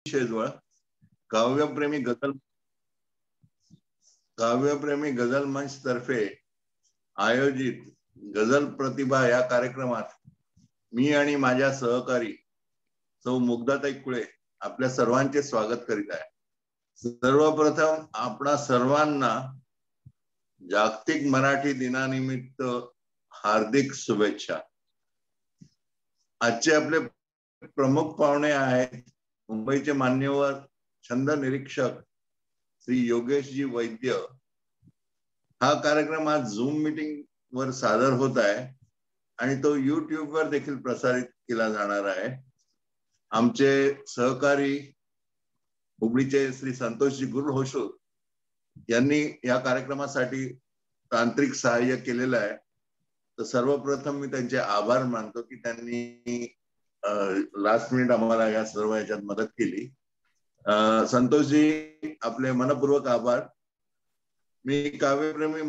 शेजवळ काव्यप्रेमी गझल मंच तर्फे आयोजित गझल प्रतिभा या कार्यक्रमात मी आणि माझ्या सहकारी सौ मुग्धाताई कुळे आपल्या सर्वांचे स्वागत करीत आहे। सर्वप्रथम आपणा सर्वांना जागतिक मराठी दिनानिमित्त हार्दिक शुभेच्छा। आजचे आपले प्रमुख पाहुणे आहेत मुंबईचे मान्यवर छंद निरीक्षक श्री योगेशजी वैद्य। हा कार्यक्रम आज झूम मीटिंग वर सादर होत आहे आणि तो YouTube वर देखील प्रसारित केला जाणार आहे। आमचे सहकारी हुबळीचे श्री संतोषजी गुरुहोशूर यांनी या कार्यक्रमासाठी तांत्रिक सहाय्य केलेलं आहे। तर सर्वप्रथम मी त्यांचे आभार मानतो की त्यांनी लास्ट मिनिट आम्हाला या सर्व ह्याच्यात मदत केली। संतोषजी आपले मनपूर्वक आभार। मी काव्यप्रेमी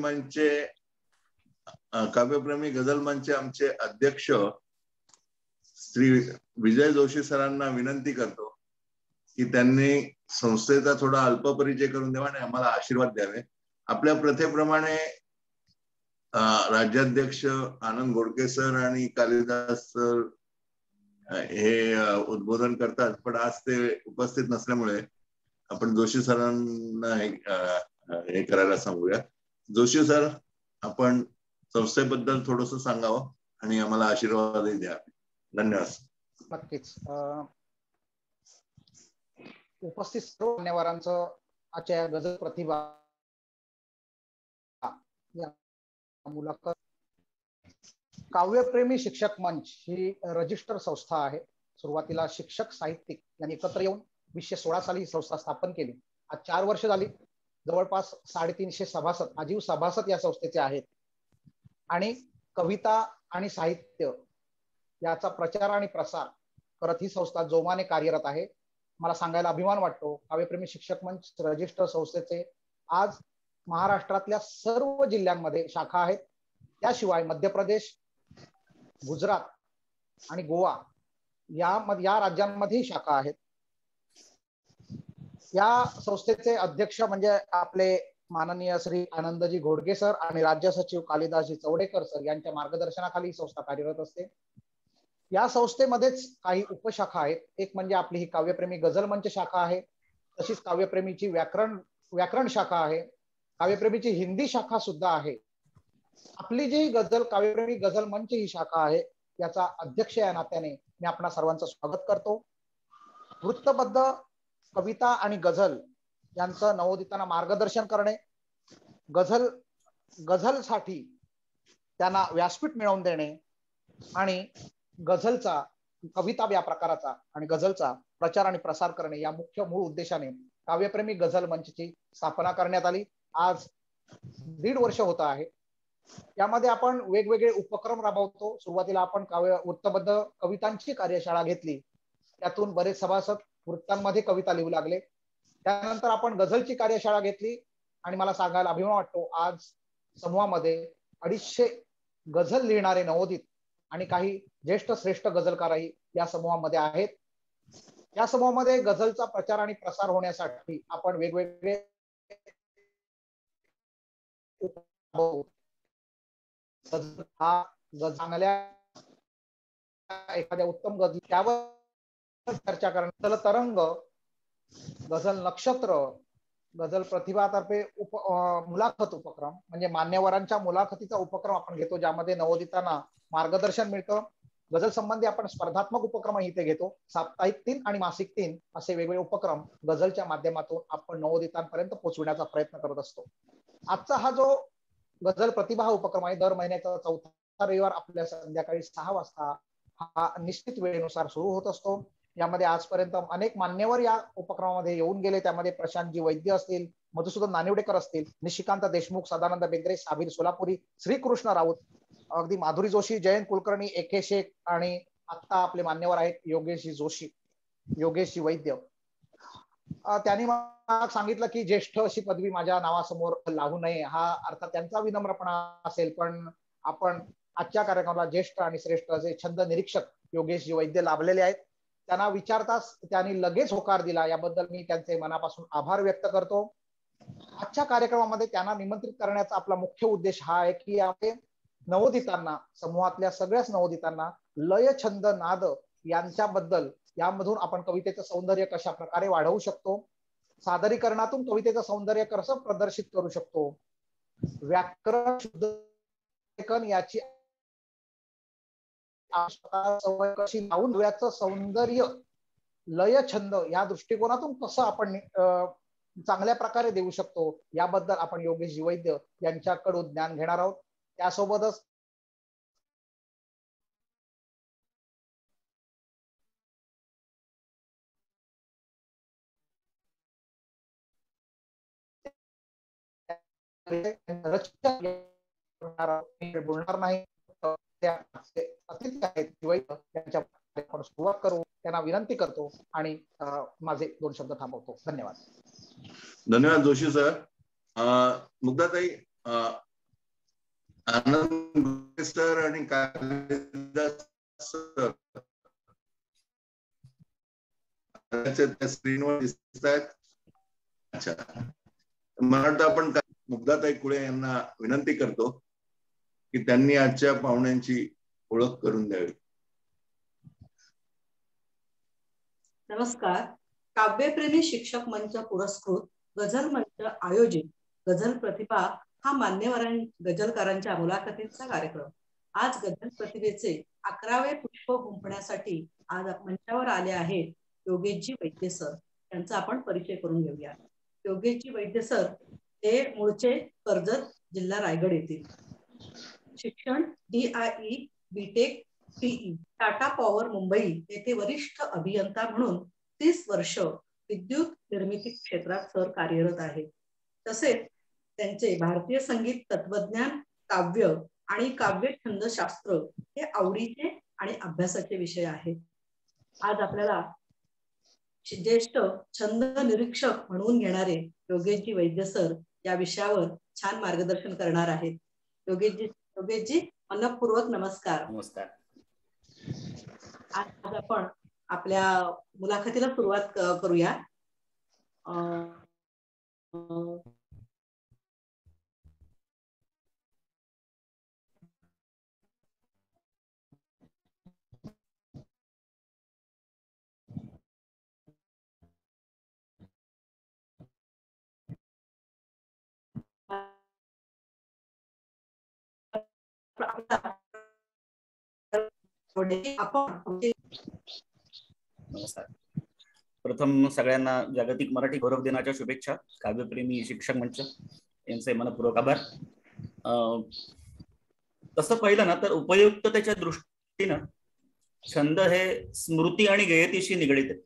गझल मंचचे आमचे अध्यक्ष श्री विजय जोशी सरांना विनंती करतो की त्यांनी संस्थेचा थोडा अल्प परिचय करून द्यावा आणि आम्हाला आशीर्वाद द्यावे। आपल्या प्रथेप्रमाणे राज्याध्यक्ष आनंद घोडके सर आणि कालिदास सर हे उद्बोधन करतात, पण आज ते उपस्थित नसल्यामुळे आपण जोशी सरांना हे करायला सांगूया। जोशी सर, आपण संस्थेबद्दल थोडंसं सांगावं आणि आम्हाला आशीर्वादही द्या। धन्यवाद। नक्कीच। उपस्थित सर्व मान्यवरांचं आजच्या गझल प्रतिभा या मुलाखत काव्यप्रेमी शिक्षक मंच ही रजिस्टर संस्था आहे। सुरुवातीला शिक्षक साहित्यिक यांनी एकत्र येऊन 2016 साली ही संस्था स्थापन केली। आज 4 वर्ष झाली। जवळपास 350 सभासद आजीव सभासद या संस्थेचे आहेत आणि कविता आणि साहित्य याचा प्रचार आणि प्रसार करत ही संस्था जोमाने कार्यरत आहे। मला सांगायला अभिमान वाटतो, काव्यप्रेमी शिक्षक मंच रजिस्टर संस्थेचे आज महाराष्ट्रातल्या सर्व जिल्ह्यांमध्ये शाखा आहेत। त्याशिवाय मध्य प्रदेश, गुजरात आणि गोवा या राज्यांमध्ये शाखा आहेत। या संस्थेचे अध्यक्ष म्हणजे आपले माननीय श्री आनंदजी घोडके सर आणि राज्य सचिव कालिदासजी चौडेकर सर यांच्या मार्गदर्शनाखाली संस्था कार्यरत असते। या संस्थेमध्येच काही उपशाखा आहेत। एक म्हणजे आपली ही काव्यप्रेमी गझल मंच शाखा आहे, तशीच काव्यप्रेमीची व्याकरण शाखा आहे, काव्यप्रेमीची हिंदी शाखा सुद्धा आहे। आपली जी काव्यप्रेमी गझल मंच ही शाखा आहे याचा अध्यक्ष या नात्याने मी आपणा सर्वांचं स्वागत करतो। वृत्तबद्ध कविता आणि गझल यांचं नवोदितांना मार्गदर्शन करणे, गझलसाठी त्यांना व्यासपीठ मिळवून देणे आणि गझलचा, कविता या प्रकाराचा आणि गझलचा प्रचार आणि प्रसार करणे या मूळ उद्देशाने काव्यप्रेमी गझल मंचची स्थापना करण्यात आली। आज 1.5 वर्ष होत आहे। यामध्ये आपण वेगवेगळे उपक्रम राबवतो। सुरुवातीला आपण वृत्तबद्ध कवितांची कार्यशाळा घेतली, त्यातून बरेच सभासद वृत्तांमध्ये कविता लिहू लागले। त्यानंतर आपण गझलची कार्यशाळा घेतली आणि मला सांगायला अभिमान वाटतो, आज समूहामध्ये 250 गझल लिहिणारे नवोदित आणि काही ज्येष्ठ श्रेष्ठ गझलकारही या समूहामध्ये आहेत। या समूहामध्ये गझलचा प्रचार आणि प्रसार होण्यासाठी आपण वेगवेगळे चांगल्या एखाद्या उत्तम गझल त्यावर चर्चा करणं, तरंग, गझल नक्षत्र, गझल प्रतिभातर्फे मुलाखत उपक्रम म्हणजे मान्यवरांच्या मुलाखतीचा उपक्रम आपण घेतो, ज्यामध्ये नवोदितांना मार्गदर्शन मिळतं। गझल संबंधी आपण स्पर्धात्मक उपक्रम इथे घेतो। साप्ताहिक 3 आणि मासिक 3 असे वेगवेगळे उपक्रम गझलच्या माध्यमातून आपण नवोदितांपर्यंत पोहोचविण्याचा प्रयत्न करत असतो। आजचा हा जो गझल प्रतिभा हा उपक्रम आहे, दर महिन्याचा 4था रविवार आपल्या संध्याकाळी 6 वाजता हा निश्चित वेळेनुसार सुरू होत असतो। यामध्ये आजपर्यंत अनेक मान्यवर या उपक्रमामध्ये येऊन गेले। त्यामध्ये प्रशांतजी वैद्य असतील, मधुसूदन नानिवडेकर असतील, निशिकांत देशमुख, सदानंद बेंद्रे, साबीर सोलापुरी, श्रीकृष्ण राऊत, अगदी माधुरी जोशी, जयंत कुलकर्णी, एके शेख आणि आता आपले मान्यवर आहेत योगेशजी वैद्य। त्यांनी मला सांगितलं की ज्येष्ठ अशी पदवी माझ्या नावासमोर लावू नये, हा अर्थात त्यांचा विनम्रपणा असेल, पण आपण आजच्या कार्यक्रमाला ज्येष्ठ आणि श्रेष्ठ असे छंद निरीक्षक योगेशजी वैद्य लाभलेले आहेत। त्यांना विचारताच त्यांनी लगेच होकार दिला, याबद्दल मी त्यांचे मनापासून आभार व्यक्त करतो. आजच्या कार्यक्रमामध्ये त्यांना निमंत्रित करण्याचा आपला मुख्य उद्देश हा आहे की यामध्ये नवोदितांना, समूहातल्या सगळ्याच नवोदितांना लय, छंद, नाद यांच्याबद्दल, यामधून आपण कवितेचं सौंदर्य कशा प्रकारे वाढवू शकतो, सादरीकरणातून कवितेचं सौंदर्य कसं प्रदर्शित करू शकतो, व्याकरण शुद्ध लेखन याची सवय कशी लावून डोळ्याचं सौंदर्य, लय, छंद या दृष्टिकोनातून कसं आपण चांगल्या प्रकारे देऊ शकतो, याबद्दल आपण योगेशजी वैद्य यांच्याकडून ज्ञान घेणार आहोत. त्यासोबतच बोलणार नाही, आपण सुरुवात करू. त्यांना विनंती करतो आणि माझे 2 शब्द थांबवतो. धन्यवाद. धन्यवाद जोशी सर. मुग्धाताई, आनंद सर आणि सर स्क्रीनवर दिसत आहेत. अच्छा, मला वाटतं आपण मुग्धाताई कुळे यांना विनंती करतो की त्यांनी आजच्या पाहुण्यांची ओळख करून द्यावी. नमस्कार. काव्यप्रेमी शिक्षक मंच पुरस्कृत गझल मंच आयोजित गझल प्रतिभा हा गझलकारांच्या मुलाखतींचा कार्यक्रम. आज गझल प्रतिभेचे 11वे पुष्प गुंफण्यासाठी आज मंचावर आले आहेत योगेशजी वैद्य सर. त्यांचा आपण परिचय करून घेऊया. योगेशजी वैद्य सर हे मूळचे कर्जत, जिल्हा रायगड येथील. शिक्षण DIE BTech PE Tata power Mumbai येथे वरिष्ठ अभियंता म्हणून 30 वर्ष विद्युत निर्मिती क्षेत्रात सर कार्यरत आहेत. तसेच त्यांचे भारतीय संगीत, तत्वज्ञान, काव्य आणि काव्य छंदशास्त्र हे आवडीचे आणि अभ्यासाचे विषय आहेत. आज आपल्याला ज्येष्ठ छंद निरीक्षक म्हणून घेणारे योगेशजी वैद्य सर या विषयावर छान मार्गदर्शन करणार आहेत. योगेशजी मनपूर्वक नमस्कार. नमस्कार. आज आपण आपल्या मुलाखतीला सुरुवात करूया. नमस्कार. प्रथम सगळ्यांना जागतिक मराठी गौरव दिनाच्या शुभेच्छा. काव्यप्रेमी शिक्षक मंच यांचे मनपूर्वक आभार. तसं पाहिलं ना तर उपयुक्ततेच्या दृष्टीनं छंद हे स्मृती आणि गयतीशी निगडीत आहे.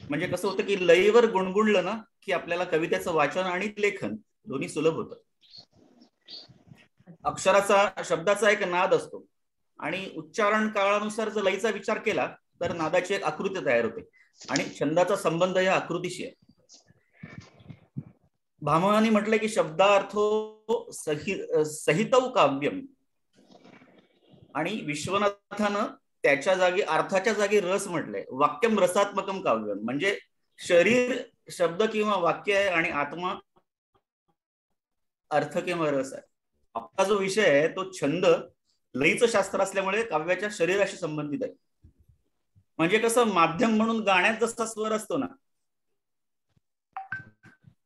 म्हणजे कसं होतं की लयीवर गुणगुणलं ना की आपल्याला कवितेचं वाचन आणि लेखन दोन्ही सुलभ होतं. अक्षराचा, शब्दाचा एक नाद असतो आणि उच्चारण काळानुसार जर लयीचा विचार केला तर नादाची एक आकृती तयार होते आणि छंदाचा संबंध या आकृतीशी आहे. भामहानी म्हटलंय की शब्दार्थो सहितौ काव्यम, आणि विश्वनाथानं त्याच्या जागी अर्थाच्या जागी रस म्हटलंय. वाक्यम रसात्मकम काव्यम, म्हणजे शरीर शब्द किंवा वाक्य आहे आणि आत्मा अर्थ किंवा रस आहे. आपला जो विषय आहे तो छंद लयीचं शास्त्र असल्यामुळे काव्याच्या शरीराशी संबंधित आहे. म्हणजे कसं माध्यम म्हणून गाण्यात जसा स्वर असतो ना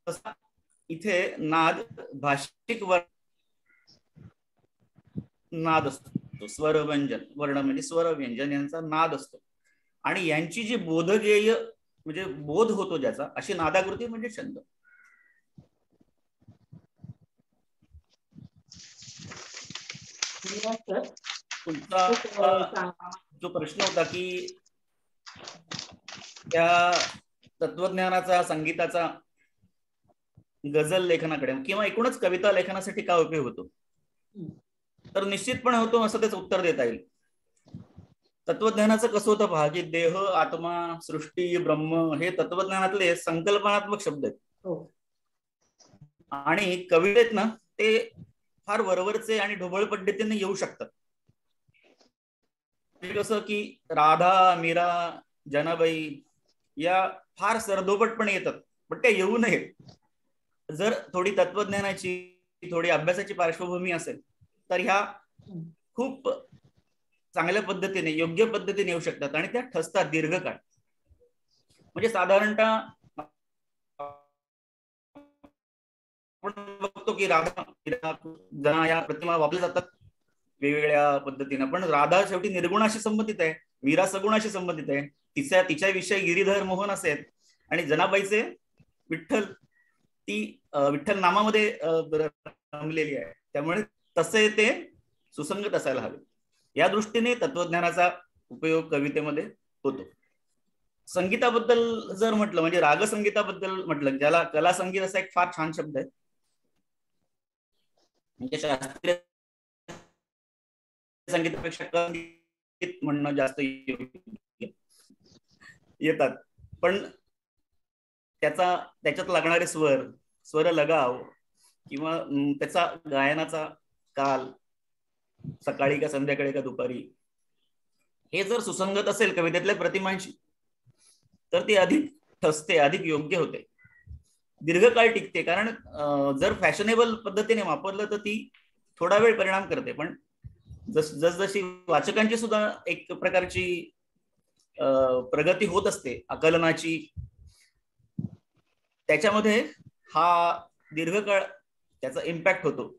तसा इथे नाद, भाषिक नाद असतो. स्वर व्यंजन, वर्ण म्हणजे स्वर व्यंजन यांचा नाद असतो आणि यांची जी बोधगेय म्हणजे बोध होतो ज्याचा, अशी नादाकृती म्हणजे छंद. तुमचा जो प्रश्न होता की त्या तत्वज्ञानाचा, संगीताचा गझल लेखनाकडे किंवा एकूणच कविता लेखनासाठी काय उपयोग होतो, तर निश्चितपणे होतो असं त्याचं उत्तर देता येईल. तत्वज्ञानाचं कसं होतं पहा की देह, आत्मा, सृष्टी, ब्रह्म हे तत्वज्ञानातले संकल्पनात्मक शब्द आहेत आणि कवितेत ना ते फार वरवरचे आणि ढोबळ पद्धतीने येऊ शकतात. कसं की राधा, मीरा जनाबाई या फार सरदोपटपणे येतात, पण त्या येऊ नयेत. जर थोडी तत्वज्ञानाची, थोडी अभ्यासाची पार्श्वभूमी असेल तर ह्या खूप चांगल्या पद्धतीने, योग्य पद्धतीने येऊ शकतात आणि त्या ठसतात दीर्घकाळ. म्हणजे साधारणतः आपण बघतो की राधा या प्रतिमा वापरल्या जातात वेगवेगळ्या पद्धतीने, पण राधा शेवटी निर्गुणाशी संबंधित आहे, मीरा सगुणाशी संबंधित आहे. तिच्याविषयी गिरीधर मोहन असेल आणि जनाबाईचे विठ्ठल, ती विठ्ठल नामामध्ये रमलेली आहे. त्यामुळे तसे ते सुसंगत असायला हवे. या दृष्टीने तत्वज्ञानाचा उपयोग कवितेमध्ये होतो. संगीताबद्दल जर म्हटलं, म्हणजे रागसंगीताबद्दल म्हटलं, ज्याला कला संगीत असा एक फार छान शब्द आहे, म्हणजे शास्त्रीय संगीतापेक्षा संगीत म्हणणं जास्त येतात, पण त्याच्यात लागणारे स्वर लगाव किंवा त्याचा गायनाचा काल, सकाळी का संध्याकाळी का दुपारी, हे जर सुसंगत असेल कवितेतल्या प्रतिमांशी तर ती अधिक ठसते, अधिक योग्य होते, दीर्घकाळ टिकते. कारण जर फॅशनेबल पद्धतीने वापरलं तर ती थोडा वेळ परिणाम करते, पण जसजशी वाचकांची सुद्धा एक प्रकारची प्रगती होत असते आकलनाची, त्याच्यामध्ये हा दीर्घकाळ त्याचा इम्पॅक्ट होतो.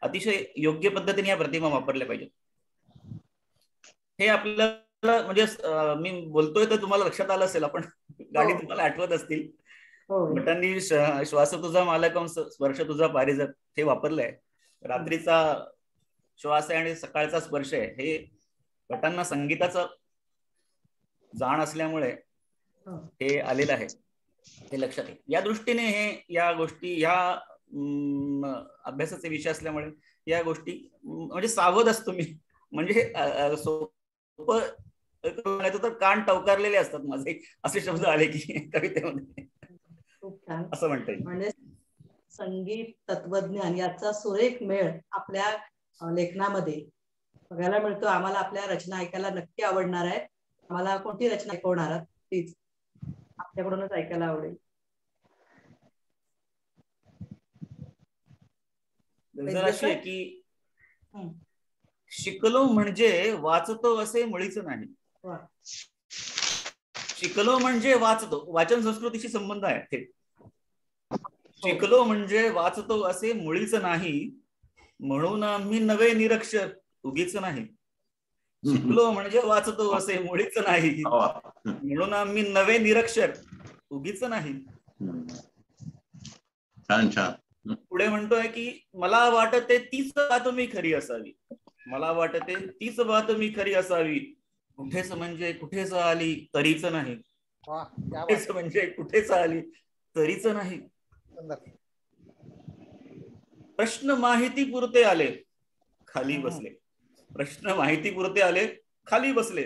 अतिशय योग्य पद्धतीने या प्रतिमा वापरल्या पाहिजेत. हे आपल्याला म्हणजे मी बोलतोय तर तुम्हाला लक्षात आलं असेल, आपण गाणी तुम्हाला आठवत असतील, भटांनी श्वास तुझा मालकम स्पर्श तुझा पारिजात हे वापरलंय. रात्रीचा श्वास आहे आणि सकाळचा स्पर्श आहे, हे भटांना संगीताचं जाण असल्यामुळे हे आलेलं आहे, हे लक्षात आहे. या दृष्टीने या गोष्टी, या अभ्यासाचे विषय असल्यामुळे या गोष्टी म्हणजे सावध असतो मी. म्हणजे सोपं तर कान टवकारलेले असतात माझे, असे शब्द आले की कवितेमध्ये. खूप छान, असं म्हणता येईल. म्हणजे संगीत, तत्वज्ञान याचा सुरेख मेळ आपल्या लेखनामध्ये बघायला मिळतो. आम्हाला आपल्या रचना ऐकायला नक्की आवडणार आहे. आम्हाला कोणती रचना ऐकवणार आहात प्लीज, आपल्याकडूनच ऐकायला आवडेल. गजल अशी आहे की शिकलो म्हणजे वाचतो असे मुळीच नाही. शिकलो म्हणजे वाचतो, वाचन संस्कृतीशी संबंध आहे थेट. शिकलो म्हणजे वाचतो असे मुळीच नाही, म्हणून आम्ही नवे निरक्षर उगीच नाही. शिकलो म्हणजे वाचतो असे मुळीच नाही, म्हणून आम्ही नवे निरक्षर उगीच नाही. छान छान. पुढे म्हणतोय की मला वाटते तीच बातमी खरी असावी, मला वाटते तीच बातमी खरी असावी, कुठेच म्हणजे कुठेच आली तरीच नाही, कुठेच म्हणजे कुठेच आली तरीच नाही. प्रश्न माहिती पुरते आले खाली बसले, प्रश्न माहिती पुरते आले खाली बसले,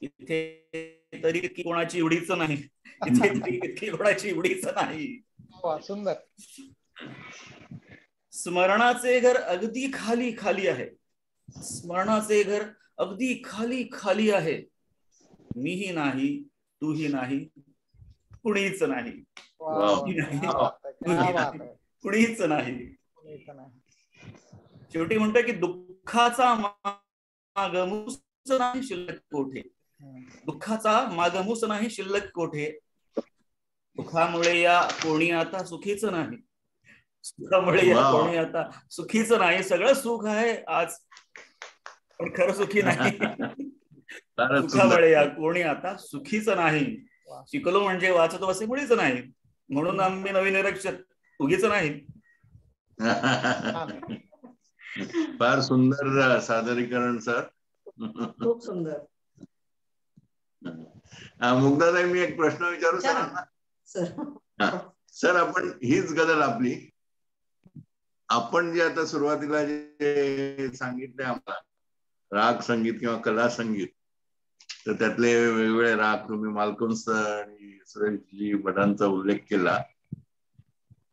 इथे तरी इतकी कोणाची एवढीच नाही, इथे तरी इतकी कोणाची एवढीच नाही. सुंदर. स्मरणाचे घर अगदी खाली खाली आहे, स्मरणाचे घर अगदी खाली खाली आहे, मीही नाही तूही नाही कुणीच नाही, कुणीच नाही. शेवटी म्हणतोय की दुःखाचा मागमूस नाही शिल्लक कोठे, दुःखाचा मागमूस नाही शिल्लक कोठे, दुःखामुळे या कोणी आता सुखीच नाही, सुखामुळे या कोणी आता सुखीच नाही. सगळं सुख आहे आज पण खरं सुखी नाही. सुखामुळे या कोणी आता सुखीच नाही, शिकलो म्हणजे वाचतो असे मुळीच नाही, म्हणून आम्ही नवीन निरक्षर उगीच नाही. फार सुंदर सादरीकरण सर, खूप सुंदर. मुग्धाताई, मी एक प्रश्न विचारू सरांना? सर, आपण हीच गजल आपली, आपण जे आता सुरुवातीला जे सांगितले आम्हाला राग संगीत किंवा कला संगीत, तर त्यातले वेगवेगळे राग तुम्ही मालकंस आणि सुरेशजी भटांचा उल्लेख केला,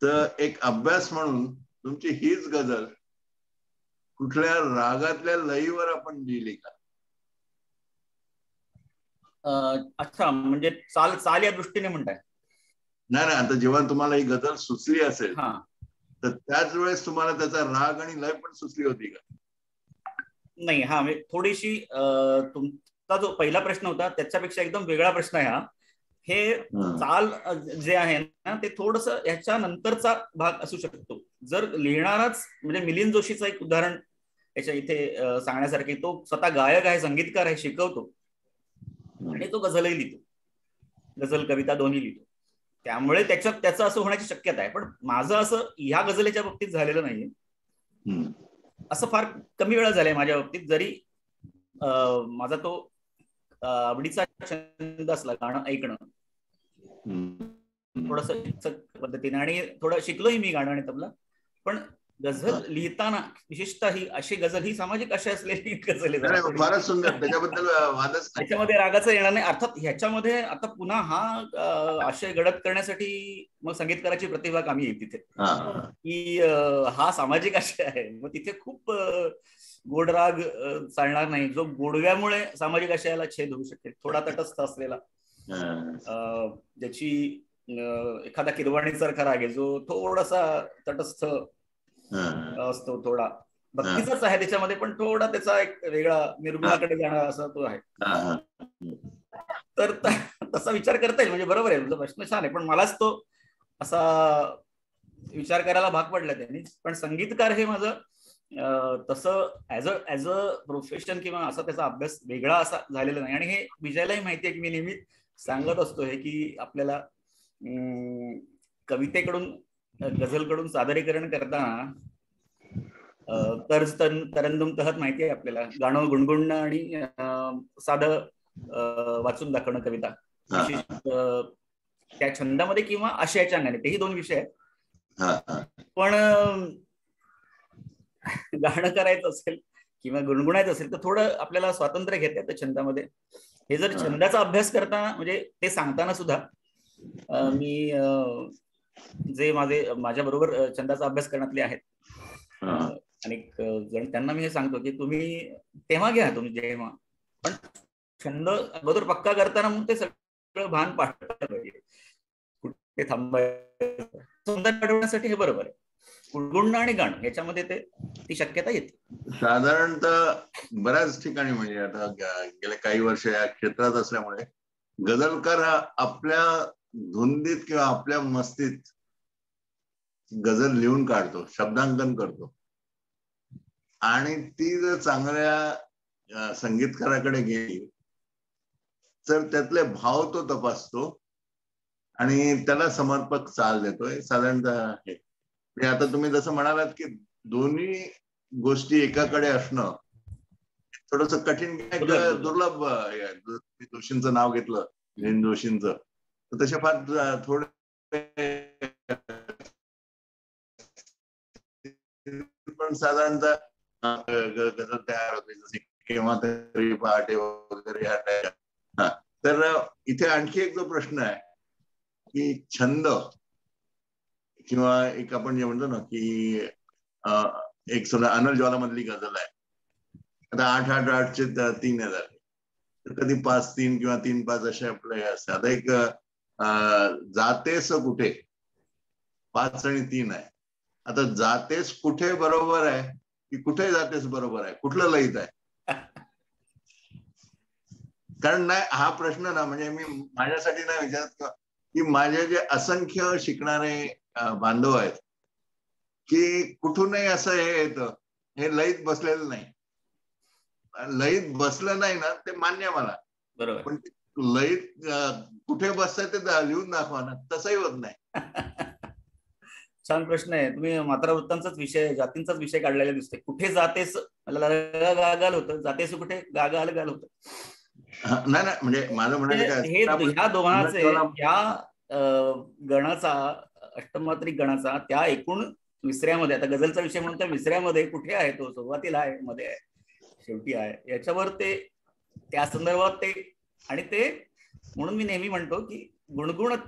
तर एक अभ्यास म्हणून तुमची हीच गजल कुठल्या रागातल्या लयीवर आपण लिहिली का? अच्छा, म्हणजे चाल चाल या दृष्टीने म्हणताय? नाही नाही, आता जेव्हा तुम्हाला ही गझल सुचली असेल हा, तर त्याच वेळेस तुम्हाला त्याचा राग आणि लय पण सुचली होती का? नाही, हा म्हणजे थोडीशी तुमचा जो पहिला प्रश्न होता त्याच्यापेक्षा एकदम वेगळा प्रश्न आहे हा. हे चाल जे आहे ना ते थोडस ह्याच्या नंतरचा भाग असू शकतो. जर लिहिणाराच म्हणजे मिलिंद जोशीचं एक उदाहरण याच्या इथे सांगण्यासारखे, तो स्वतः गायक आहे, संगीतकार आहे, शिकवतो आणि तो गझलही लिहितो, गझल कविता दोन्ही लिहितो. त्यामुळे त्याचं असं होण्याची शक्यता आहे. पण माझं असं ह्या गझलेच्या बाबतीत झालेलं नाहीये. असं फार कमी वेळा झालंय माझ्या बाबतीत. जरी माझा तो आवडीचा छंद असला गाणं ऐकणं थोडस पद्धतीने, आणि थोडं शिकलोही मी गाणं आणि तबला, पण गझल लिहिताना विशेषतः ही अशी गझल, ही सामाजिक आशय असलेली गझल आहे, फारच सुंदर, त्याच्याबद्दल वादच नाही. त्याच्यामध्ये रागाचं येणार नाही. अर्थात ह्याच्यामध्ये आता पुन्हा हा आशय गडद करण्यासाठी मग संगीतकाराची प्रतिभा कामी येईल तिथे, की हा सामाजिक आशय आहे, मग तिथे खूप गोड राग चालणार नाही, जो गोडव्यामुळे सामाजिक आशयाला छेद होऊ शकेल. थोडा तटस्थ असलेला, ज्याची एखादा किरवाणीसारखा राग आहे जो थोडासा तटस्थ असतो, थोडा भक्तीचाच आहे त्याच्यामध्ये, पण थोडा त्याचा एक वेगळा निर्गुणाकडे जाणं असा तो आहे. तर तसा विचार करता येईल. म्हणजे बरोबर आहे, तुझा प्रश्न छान आहे, पण मलाच तो असा विचार करायला भाग पडला त्यांनी. पण संगीतकार हे माझं तसं ऍज अ प्रोफेशन किंवा असा त्याचा अभ्यास वेगळा असा झालेला नाही. आणि हे विजयालाही माहिती आहे की मी नेहमी सांगत असतो हे, की आपल्याला कवितेकडून गझलकडून सादरीकरण करताना तर्ज तरंदुम तहत माहिती आहे आपल्याला, गाणं गुणगुणणं आणि साधं वाचून दाखवणं कविता, त्या छंदामध्ये किंवा आशयाच्या अंगाने, तेही दोन विषय आहेत. पण गाणं करायचं असेल किंवा गुणगुणायचं असेल तर थोडं आपल्याला स्वातंत्र्य घेता येतं छंदामध्ये. हे जर छंदाचा अभ्यास करताना, म्हणजे ते सांगताना सुद्धा मी जे माझ्या बरोबर छंदाचा अभ्यास करण्यातले आहेत अनेक जण, त्यांना मी हे सांगतो की तुम्ही तेव्हा घ्या तुम्ही जेव्हा, पण छंद अगोदर पक्का करताना मग ते सगळं भान पाठवलं पाहिजे, कुठे थांबायचं. छंद पाठवण्यासाठी हे बरोबर आहे. गुणगुणणं आणि गाणं याच्यामध्ये ती शक्यता येते. साधारणतः बऱ्याच ठिकाणी, म्हणजे आता गेल्या काही वर्ष या क्षेत्रात असल्यामुळे गझलकार हा आपल्या धुंदीत किंवा आपल्या मस्तीत गझल लिहून काढतो, शब्दांकन करतो, आणि ती जर चांगल्या संगीतकाराकडे गेली तर त्यातले भाव तो तपासतो आणि त्याला समर्पक चाल देतोय. साधारणतः हे म्हणजे आता तुम्ही जसं म्हणालात की दोन्ही गोष्टी एकाकडे असणं थोडस कठीण, दुर्लभ. जोशींचं नाव घेतलं, मिलिंद जोशींचं, तर तसे फार थोडे, पण साधारणतः गझल तयार होते, जसे केव्हा तरी पहाटे वगैरे. तर इथे आणखी एक जो प्रश्न आहे की छंद किंवा एक आपण जे म्हणतो ना की एक समजा अनल ज्वाला मधली गझल आहे, आता 8-8-8चे 3 झाले, तर कधी 5-3 किंवा 3-5 असे आपले असते. आता एक जातेस कुठे 5 आणि 3 आहे. आता जातेस कुठे बरोबर आहे की कुठे जातेस बरोबर आहे, कुठलं लयित आहे? कारण नाही, हा प्रश्न ना म्हणजे मी माझ्यासाठी नाही विचारत, की माझे जे असंख्य शिकणारे बांधव आहेत की कुठूनही असं हे येतं, हे लयीत बसलेलं नाही. लयीत बसलं नाही ना ते मान्य मला, बरोबर, पण लयीत कुठे बसतंय ते लिहून दाखवा ना, तसंही होत नाही. छान प्रश्न आहे. तुम्ही मात्रा वृत्तांचाच विषय, जातींचाच विषय काढलेला दिसतोय. कुठे जातेस गागाल होतं, जातेस कुठे गागाल गाल होतं. नाही नाही, म्हणजे माझं म्हणायचं हे ह्या दोघांचे, ह्या गणाचा, अष्टमात्रिक गणाचा त्या एकूण विसऱ्यामध्ये, आता गझलचा विषय म्हणून त्या विसऱ्यामध्ये कुठे आहे तो, सुरुवातीला आहे, मध्ये आहे, शेवटी आहे, याच्यावर ते त्या संदर्भात ते, आणि ते म्हणून मी नेहमी म्हणतो की गुणगुणत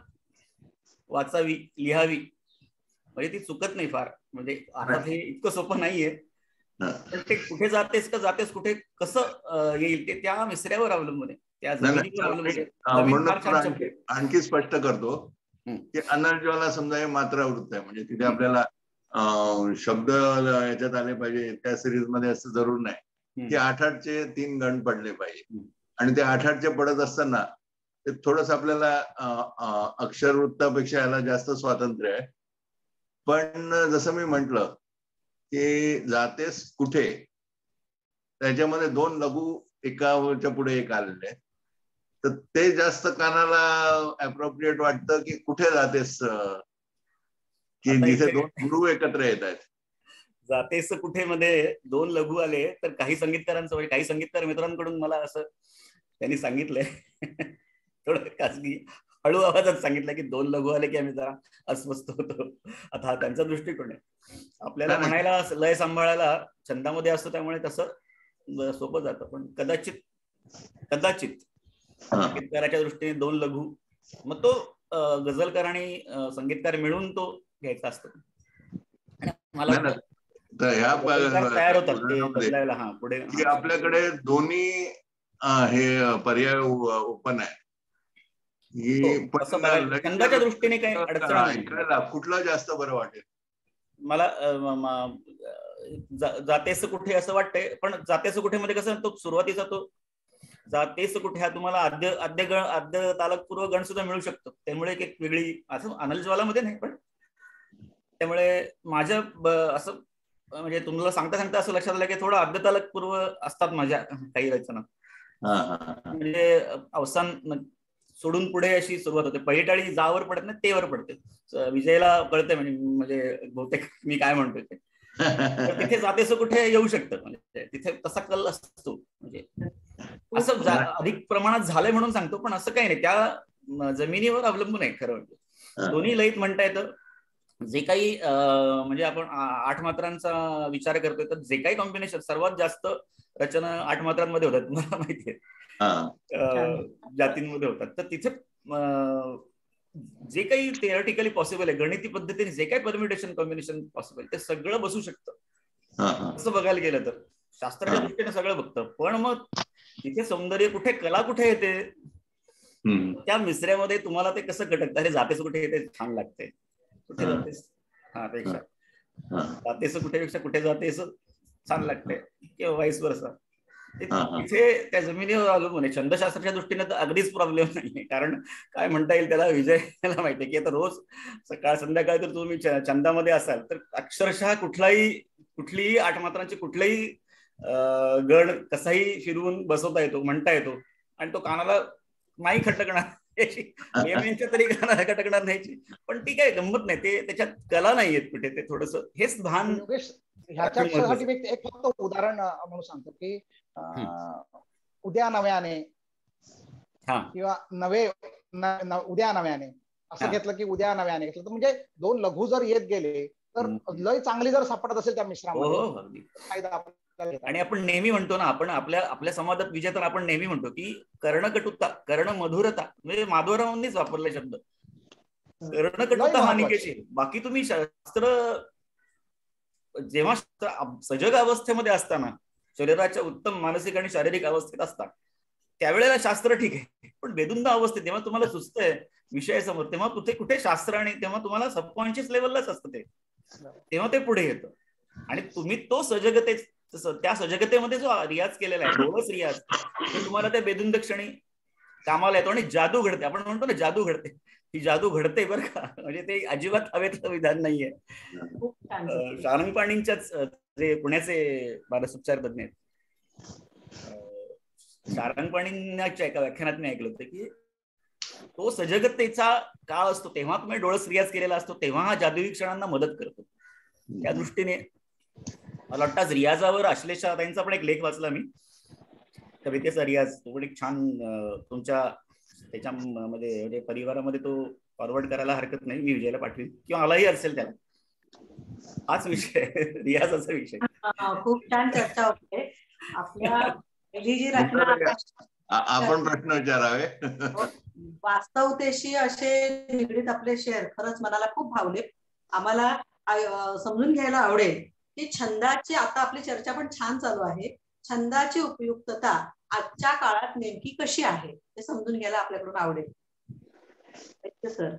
वाचावी, लिहावी, म्हणजे ती चुकत नाही फार. म्हणजे आता हे इतकं सोपं नाहीये, पण ते कुठे जातेस का जातेस कुठे कसं येईल ते त्या विसऱ्यावर अवलंबून आहे. त्या जमिनीवर अवलंबून. म्हणून आणखी स्पष्ट करतो की अनर्ज्वाला समजा हे मात्रावृत्त आहे, म्हणजे तिथे आपल्याला शब्द याच्यात आले पाहिजे त्या सिरीज मध्ये असं जरूर नाही की 8-8चे 3 गण पडले पाहिजे. आणि ते 8-8चे पडत असताना ते थोडस आपल्याला अक्षरवृत्तापेक्षा याला जास्त स्वातंत्र्य आहे. पण जसं मी म्हंटल की जातेस कुठे, त्याच्यामध्ये 2 लघु एकाच्या पुढे एक आलेले आहेत, तर ते जास्त कानाला अप्रोप्रिएट वाटतं की कुठे जातेस, की जिथे 2 गुरु एकत्र येत आहेत. जातेस कुठे मध्ये 2 लघु आले तर काही संगीतकारांचं, काही संगीतकार मित्रांकडून मला असं त्यांनी सांगितलंय थोडं खासगी हळू आवाजात सांगितलं की 2 लघु आले की आम्ही जरा अस्वस्थ होतो. आता त्यांचा दृष्टिकोन आहे. आपल्याला म्हणायला लय सांभाळायला छंदामध्ये असतो त्यामुळे तसं सोपं जातं. पण कदाचित संगीतकाराच्या दृष्टीने 2 लघु, मग तो गझलकार आणि संगीतकार मिळून तो घ्यायचा असतो. मला तयार होतात ते बदलायला. हा पुढे आपल्याकडे दोन्ही हे पर्याय ओपन आहे. छंदाच्या दृष्टीने काही अडचण नाही. कुठला जास्त बरं वाटेल मला? जातेस कुठे असं वाटतंय. पण जातेस कुठे मध्ये कसं तो सुरुवातीचा तो जातेस कुठे हा तुम्हाला आद्य तालकपूर्व गण सुद्धा मिळू शकतो. त्यामुळे एक वेगळी असं अनलज्वालामध्ये नाही, पण त्यामुळे माझ्या असं म्हणजे तुम्हाला सांगता सांगता असं लक्षात आलं की थोडं आद्य तालकपूर्व असतात माझ्या काही रचना. म्हणजे अवसान सोडून पुढे अशी सुरुवात होते. पहिली टाळी जावर पडत नाही, तेवर पडते. विजयला कळते म्हणजे बहुतेक मी काय म्हणतोय ते. तिथे जातेस कुठे येऊ शकतं, म्हणजे तिथे तसा कल असतो. म्हणजे असं अधिक प्रमाणात झालंय म्हणून सांगतो, पण असं काही नाही. त्या जमिनीवर अवलंबून आहे खरं म्हणजे. दोन्ही लयीत म्हणता येतं. जे काही म्हणजे आपण 8 मात्रांचा विचार करतोय तर जे काही कॉम्बिनेशन सर्वात जास्त रचना 8 मात्रांमध्ये होतात, तुम्हाला माहितीये, जातींमध्ये होतात. तर तिथे जे काही थिअरिटिकली पॉसिबल आहे, गणिती पद्धतीने जे काही परम्युटेशन कॉम्बिनेशन पॉसिबल ते सगळं बसू शकतं. असं बघायला गेलं तर शास्त्राच्या दृष्टीने सगळं बघतं. पण मग तिथे सौंदर्य कुठे, कला कुठे येते, त्या मिसऱ्यामध्ये तुम्हाला ते कसं घटकतं. अरे जातेस कुठे येते छान लागते, कुठे जातेस हा पेक्षा जातेस कुठेपेक्षा कुठे जातेस छान लागते, किंवा वाईस वर्सा. तिथे त्या जमिनीवर अवलंबून आहे. छंदशास्त्राच्या दृष्टीने तर अगदीच प्रॉब्लेम नाही. कारण काय म्हणता येईल त्याला, विजयला माहितीये की आता रोज सकाळ संध्याकाळ जर तुम्ही छंदामध्ये असाल तर अक्षरशः कुठलीही 8 मात्रांची कुठलाही गण कसाही फिरवून बसवता येतो, म्हणता येतो, आणि तो कानाला नाही खटकणार याची तरी कानाला खटकणार नाही. पण ती काय गंमत नाही, ते त्याच्यात कला नाही येत कुठे. ते थोडस हेच भान. ह्याच्यासाठी एक फक्त उदाहरण म्हणून सांगतो की उद्या नव्याने किंवा उद्या नव्याने असं घेतलं की उद्या नव्याने घेतलं तर म्हणजे 2 लघु जर येत गेले तर लय चांगली जर सापडत असेल त्या मिश्रामध्ये फायदा. आणि आपण नेहमी म्हणतो ना, आपण आपल्या समाजात विजेता आपण नेहमी म्हणतो की कर्णकटुता, कर्णमधुरता, म्हणजे माधवरावांनीच वापरले शब्द. कर्णकटुता हा निकष. बाकी तुम्ही शास्त्र जेव्हा सजग अवस्थेमध्ये असताना, शरीराच्या उत्तम मानसिक आणि शारीरिक अवस्थेत असतात, त्यावेळेला शास्त्र ठीक आहे. पण बेधुंद अवस्थेत जेव्हा तुम्हाला सुचतंय विषय समोर, तेव्हा कुठे शास्त्र, आणि तेव्हा तुम्हाला सबकॉन्शियस लेवललाच असतं ते, तेव्हा ते पुढे येतं. आणि तुम्ही तो त्या सजगतेमध्ये जो रियाज केलेला आहे, डोळस रियाज, तो तुम्हाला त्या बेधुंद क्षणी कामाला येतो आणि जादू घडते. आपण म्हणतो ना जादू घडते, ही जादू घडते बरं का. म्हणजे ते अजिबात हवेतलं विधान नाहीये. शारंगपाणींच्याच जे पुण्याचे मानसोपचार तज्ञ आहेत, शारंगपाणींच्या एका व्याख्यानात मी ऐकलं होतं की तो सजगतेचा काळ असतो तेव्हा तुम्ही डोळस रियाज केलेला असतो, तेव्हा हा जादुई क्षणांना मदत करतो. त्या दृष्टीने मला वाटतं आज रियाजावर अश्लेषा त्यांचा पण एक लेख वाचला मी, कवितेचा रियाज. तो पण एक छान तुमच्या त्याच्यामध्ये म्हणजे परिवारामध्ये तो फॉरवर्ड करायला हरकत नाही, मी विजयला पाठवीन, किंवा मलाही असेल त्याला. हाच विषय रियाजाचा विषय. खूप छान चर्चा होते. आपल्या पहिली जी रचना, आपण प्रश्न विचारावे. वास्तवतेशी असे निगडीत आपले शेअर खरंच मनाला खूप भावले. आम्हाला समजून घ्यायला आवडेल की छंदाची, आता आपली चर्चा पण छान चालू आहे, छंदाची उपयुक्तता आजच्या काळात नेमकी कशी आहे हे समजून घ्यायला आपल्याकडून आवडेल. सर,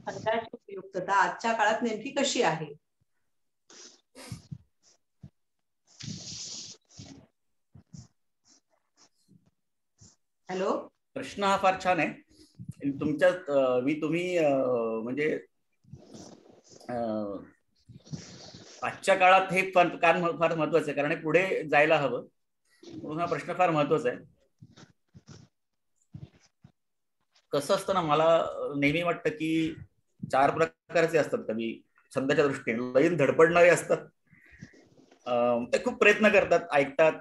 छंदाची उपयुक्तता आजच्या काळात नेमकी कशी आहे? हॅलो, प्रश्न हा फार छान आहे तुमच्या. तुम्ही म्हणजे आजच्या काळात हे फार महत्वाचं आहे, कारण हे पुढे जायला हवं म्हणून हा प्रश्न फार महत्वाचा आहे. कसं असतं ना, मला नेहमी वाटतं की 4 प्रकारचे असतात कवी छंदाच्या दृष्टीने. लईन धडपडणारे असतात, ते खूप प्रयत्न करतात, ऐकतात,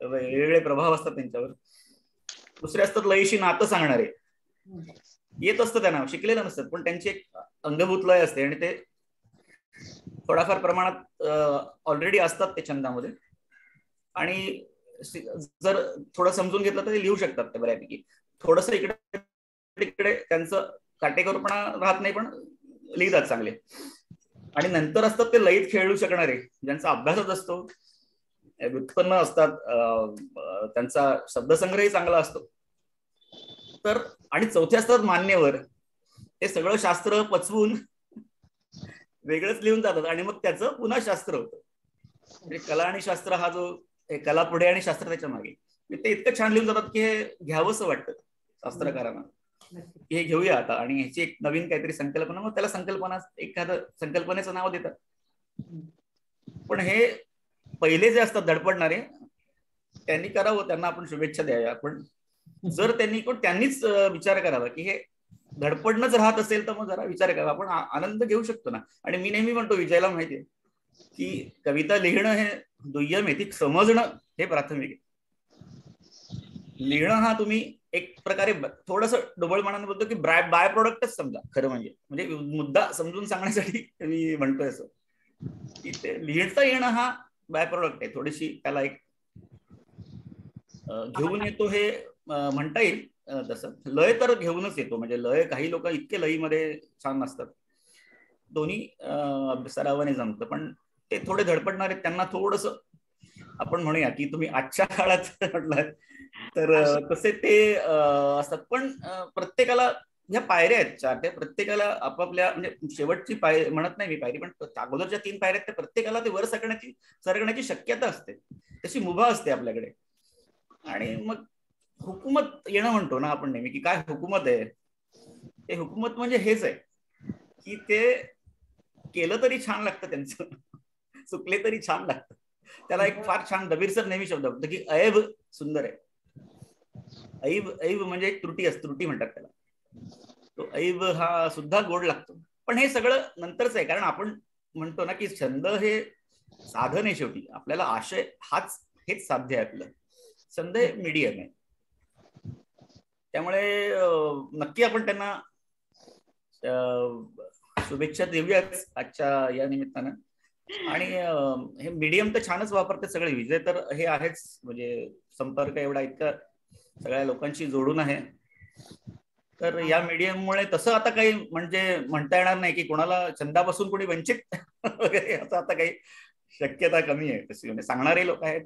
वेगवेगळे प्रभाव असतात त्यांच्यावर. दुसरे असतात लयीशी नातं सांगणारे, येत असतं त्यांना, शिकलेलं नसतात, पण त्यांची एक अंगभूत लय असते आणि ते थोड्याफार प्रमाणात ऑलरेडी असतात ते छंदामध्ये. आणि जर थोडं समजून घेतलं तर ते लिहू शकतात ते बऱ्यापैकी. थोडस इकडे तिकडे त्यांचं काटेकोरपणा राहत नाही, पण लिहितात चांगले. आणि नंतर असतात ते लयीत खेळू शकणारे, ज्यांचा अभ्यासच असतो, व्युत्पन्न असतात, त्यांचा शब्दसंग्रहही चांगला असतो. तर आणि चौथे असतात मान्यवर, ते सगळं शास्त्र पचवून वेगळंच लिहून जातात आणि मग त्याचं पुन्हा शास्त्र होतं. म्हणजे कला आणि शास्त्र हा जो, कला पुढे आणि शास्त्र त्याच्या मागे, ते इतकं छान लिहून जातात की हे घ्यावंसं वाटतं शास्त्रकारांना, हे घेऊया आता आणि ह्याची एक नवीन काहीतरी संकल्पना, मग त्याला एखादं संकल्पनेचं नाव देतात. पण हे पहिले जे असतात धडपडणारे, त्यांनी करावं, त्यांना आपण शुभेच्छा द्याव्या. पण जर त्यांनीच विचार करावा की हे धडपडणंच राहत असेल तर मग जरा विचार करावा, आपण आनंद घेऊ शकतो ना. आणि मी नेहमी म्हणतो, विजयला माहितीये की कविता लिहिणं हे दुय्यम आहे, ती समजणं हे प्राथमिक आहे. लिहिणं हा तुम्ही एक प्रकारे थोडस ढोबळमानाने बोलतो की बाय प्रोडक्टच समजा, खरं म्हणजे मुद्दा समजून सांगण्यासाठी मी म्हणतोय असं की ते लिहिता येणं हा बाय प्रोडक्ट आहे. थोडीशी त्याला एक घेऊन येतो हे म्हणता येईल. तसं लय तर घेऊनच येतो, म्हणजे लय, काही लोक इतके लयीमध्ये छान नसतात, दोन्ही सरावाने जमतं. पण ते थोडे धडपडणारे, त्यांना थोडस आपण म्हणूया की तुम्ही आजच्या काळात म्हटलं तर तसे ते असतात. पण प्रत्येकाला ह्या पायऱ्या आहेत 4, त्या प्रत्येकाला आपापल्या, म्हणजे शेवटची पायरी म्हणत नाही मी पायरी, पण अगोदरच्या 3 पायऱ्या त्या प्रत्येकाला ते वर सरकण्याची शक्यता असते, तशी मुभा असते आपल्याकडे. आणि मग हुकूमत येणं म्हणतो ना आपण नेहमी, की काय हुकूमत आहे, ते हुकूमत म्हणजे हेच आहे की ते केलं तरी छान लागतं, त्यांचं चुकले तरी छान लागतं. त्याला एक फार छान दबीर सर नेहमी शब्द होतं की ऐब सुंदर आहे. ऐब म्हणजे एक त्रुटी म्हणतात त्याला. तो ऐब हा सुद्धा गोड लागतो. पण हे सगळं नंतरच आहे, कारण आपण म्हणतो ना की छंद हे साधन आहे, शेवटी आपल्याला आशय हेच साध्य आहे आपलं. छंद हे मीडियम आहे. त्यामुळे नक्की आपण त्यांना शुभेच्छा देऊयाच आजच्या या निमित्तानं. आणि हे मीडियम तर छानच वापरते सगळे. विजय तर हे आहेच, म्हणजे संपर्क एवढा इतका सगळ्या लोकांशी जोडून आहे. तर या मीडियममुळे तसं आता काही म्हणजे म्हणता येणार नाही की कोणाला छंदापासून कोणी वंचित वगैरे, असं आता काही शक्यता कमी आहे तशी. म्हणजे सांगणारे लोक आहेत,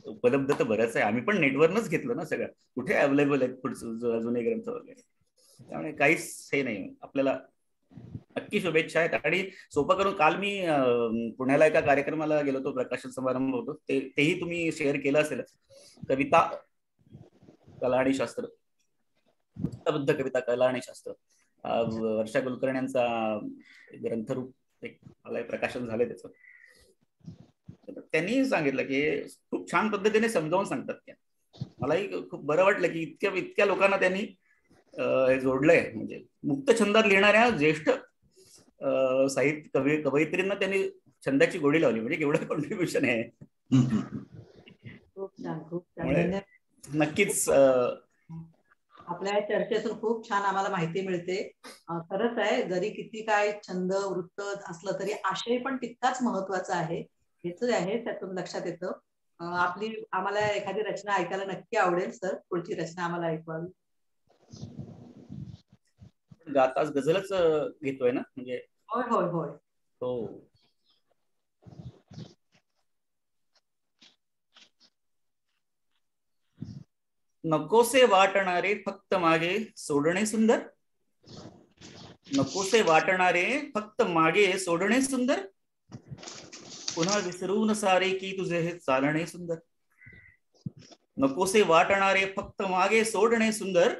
उपलब्ध तर बरंच आहे. आम्ही पण नेटवरनच घेतलं ना सगळं, कुठे अवेलेबल आहेत पुढचं जुने ग्रंथ वगैरे. त्यामुळे काहीच हे नाही. आपल्याला नक्की शुभेच्छा आहेत. आणि सोपं करून, काल मी पुण्याला एका कार्यक्रमाला गेलो होतो, प्रकाशन समारंभ होतो, तेही तुम्ही शेअर केलं असेलच. कविता कला आणि शास्त्र, उत्तबद्ध कविता कला आणि शास्त्र, वर्षा कुलकर्णी यांचा ग्रंथरूप एक प्रकाशन झालंय त्याचं. त्यांनी सांगितलं की खूप छान पद्धतीने समजावून सांगतात त्या. मलाही खूप बरं वाटलं की इतक्या लोकांना त्यांनी हे जोडलंय. म्हणजे मुक्त छंदात लिहिणाऱ्या ज्येष्ठ साहित्य कवयित्रींना त्यांनी छंदाची गोडी लावली, म्हणजे केवढं कॉन्ट्रीब्युशन आहे. खूप छान, खूप छान. नक्कीच आपल्या चर्चेतून खूप छान आम्हाला माहिती मिळते. खरंच आहे, जरी किती काय छंद वृत्त असलं तरी आशय पण तितकाच महत्वाचा आहे, हेच आहे त्यातून लक्षात येतं. आम्हाला एखादी रचना ऐकायला नक्की आवडेल सर, पुढची रचना आम्हाला ऐकवावी. गाताच गझलच घेतोय ना, म्हणजे होय होय होय हो. नकोसे वाटणारे फक्त मागे सोडणे सुंदर. नकोसे वाटणारे फक्त मागे सोडणे सुंदर. पुन्हा विसरून सारे की तुझे हे चालणे सुंदर. नकोसे वाटणारे फक्त मागे सोडणे सुंदर.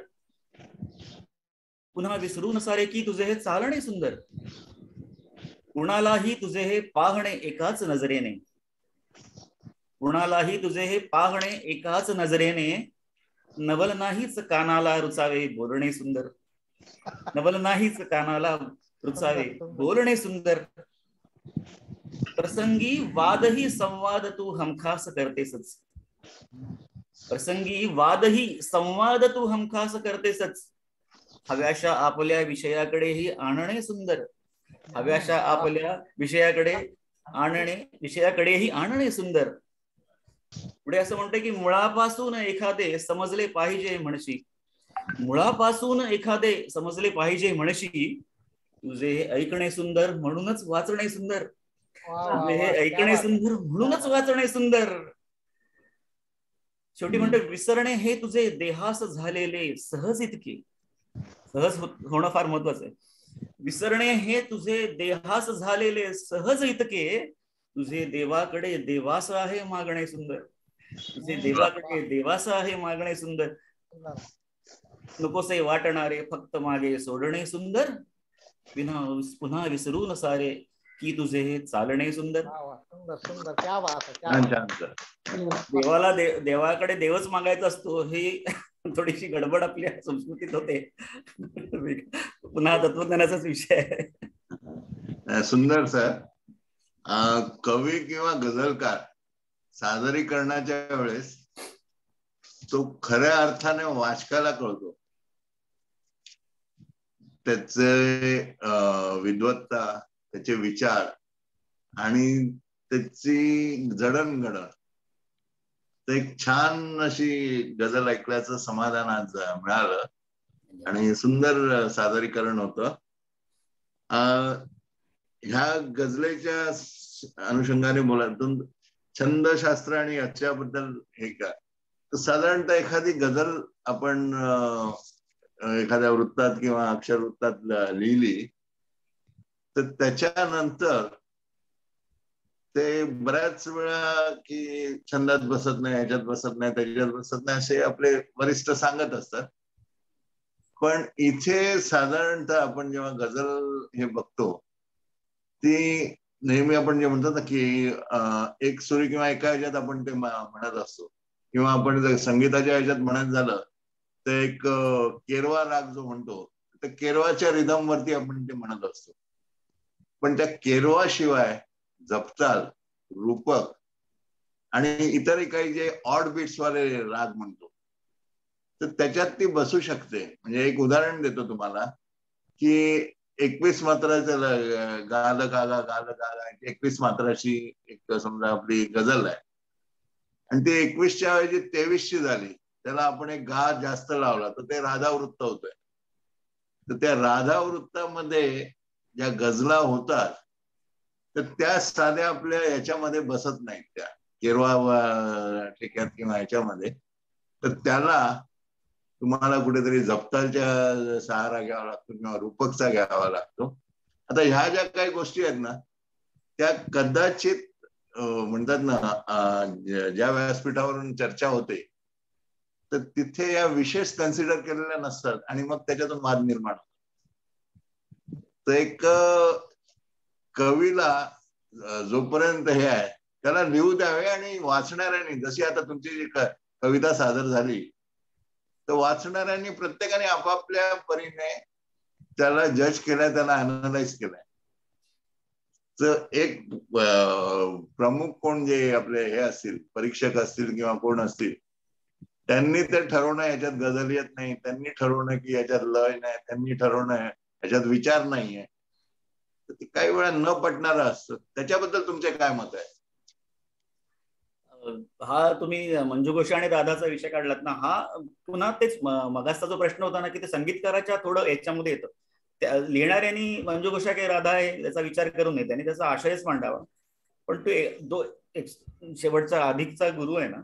पुन्हा विसरून सारे की तुझे हे चालणे सुंदर. कुणालाही तुझे हे पाहणे एकाच नजरेने. कुणालाही तुझे हे पाहणे एकाच नजरेने. नवल नाहीच कानाला रुचावे बोलणे सुंदर. नवल नाहीच कानाला रुचावे बोलणे सुंदर. प्रसंगी वादही संवाद तू हमखास करतेसच. प्रसंगी वादही संवाद तू हमखास करतेसच. हव्याशा आपल्या विषयाकडेही आणणे सुंदर. हव्याशा आपल्या विषयाकडेही आणणे सुंदर. पुढे असं म्हणते की मुळापासून एखादे समजले पाहिजे म्हणशी. मुळापासून एखादे समजले पाहिजे म्हणशी. तुझे हे ऐकणे सुंदर म्हणूनच वाचणे सुंदर. तुझे हे ऐकणे सुंदर म्हणूनच वाचणे सुंदर. शेवटी म्हणते विसरणे हे तुझे देहास झालेले सहज इतके. सहज होणं फार महत्वाचं आहे. विसरणे हे तुझे देहास झालेले सहज इतके. तुझे देवाकडे देवास आहे मागणे सुंदर. तुझे देवाकडे देवास आहे मागणे सुंदर. नकोसे वाटणारे फक्त मागे सोडणे सुंदर. पुन्हा विसरून सारे की तुझे हे चालणे सुंदर. देवाकडे देवच मागायचा असतो हे थोडीशी गडबड आपल्या संस्कृतीत होते. पुन्हा तत्वज्ञानाचाच विषय आहे. सुंदर सर. कवी किंवा गझलकार सादरीकरणाच्या वेळेस तो खऱ्या अर्थाने वाचकाला कळतो. त्याचे विद्वत्ता, त्याचे विचार आणि त्याची जडणघडण. एक छान अशी गझल ऐकल्याचं समाधान आज मिळालं आणि सुंदर सादरीकरण होतं. ह्या गझलेच्या अनुषंगाने बोलायतून छंदशास्त्र आणि याच्याबद्दल हे काय, तर साधारणतः एखादी गझल आपण एखाद्या वृत्तात किंवा अक्षरवृत्तात लिहिली तर त्याच्यानंतर ते बऱ्याच वेळा की छंदात बसत नाही, ह्याच्यात बसत नाही, त्याच्यात बसत नाही असे आपले वरिष्ठ सांगत असतात. पण इथे साधारणतः आपण जेव्हा गझल हे बघतो ती नेहमी आपण जे म्हणतो ना की एक सुरी किंवा एका ह्याच्यात आपण ते म्हणत असतो, किंवा आपण संगीताच्या ह्याच्यात म्हणत झालं तर एक केरवा राग जो म्हणतो तर केरवाच्या रिदम वरती आपण ते म्हणत असतो. पण त्या केरवा शिवाय जपताल, रूपक आणि इतरही काही जे ऑड बीट्स वाले राग म्हणतो तर त्याच्यात ती बसू शकते. म्हणजे एक उदाहरण देतो तुम्हाला की 21 मात्राचं गाल गागा गाल गागा 21 मात्राची एक समजा आपली गझल आहे आणि ती 21च्या ऐवजी 23ची झाली, त्याला आपण एक गा जास्त लावला तर ते राधावृत्त होतोय. तर त्या राधावृत्तामध्ये ज्या गझला होतात तर त्या साध्या आपल्या याच्यामध्ये बसत नाहीत, त्या केरवा ठेक्यात किंवा ह्याच्यामध्ये. तर त्याला तुम्हाला कुठेतरी जपतालच्या सहारा घ्यावा लागतो किंवा रूपकचा घ्यावा लागतो. आता ह्या ज्या काही गोष्टी आहेत ना त्या कदाचित म्हणतात ना ज्या व्यासपीठावरून चर्चा होते तर तिथे या विशेष कन्सिडर केलेल्या नसतात आणि मग त्याच्यातून वाद निर्माण होतो. तर एक कवीला जोपर्यंत हे आहे त्याला लिहू द्यावे आणि वाचणाऱ्यांनी, जशी आता तुमची जी कविता सादर झाली तर वाचणाऱ्यांनी प्रत्येकाने आपापल्या परीने त्याला जज केलाय, त्याला अनालाइज केलाय. तर एक प्रमुख कोण जे आपले हे असतील, परीक्षक असतील किंवा कोण असतील, त्यांनी ते ठरवणं याच्यात गझल येत नाही, त्यांनी ठरवणं की याच्यात लय नाही, त्यांनी ठरवणं याच्यात विचार नाहीये. तर ते काही वेळा न पटणारं असतं. त्याच्याबद्दल तुमचे काय मत आहे? हा तुम्ही मंजू घोष आणि राधाचा विषय काढलात ना, हा पुन्हा तेच मगाचा जो प्रश्न होता ना की ते संगीतकाराच्या थोडं याच्यामध्ये येतं. त्या लिहिणाऱ्यांनी मंजू घोषा की राधा आहे याचा विचार करू नये, त्यांनी त्याचा आशयच मांडावा. पण तो शेवटचा अधिकचा गुरु आहे ना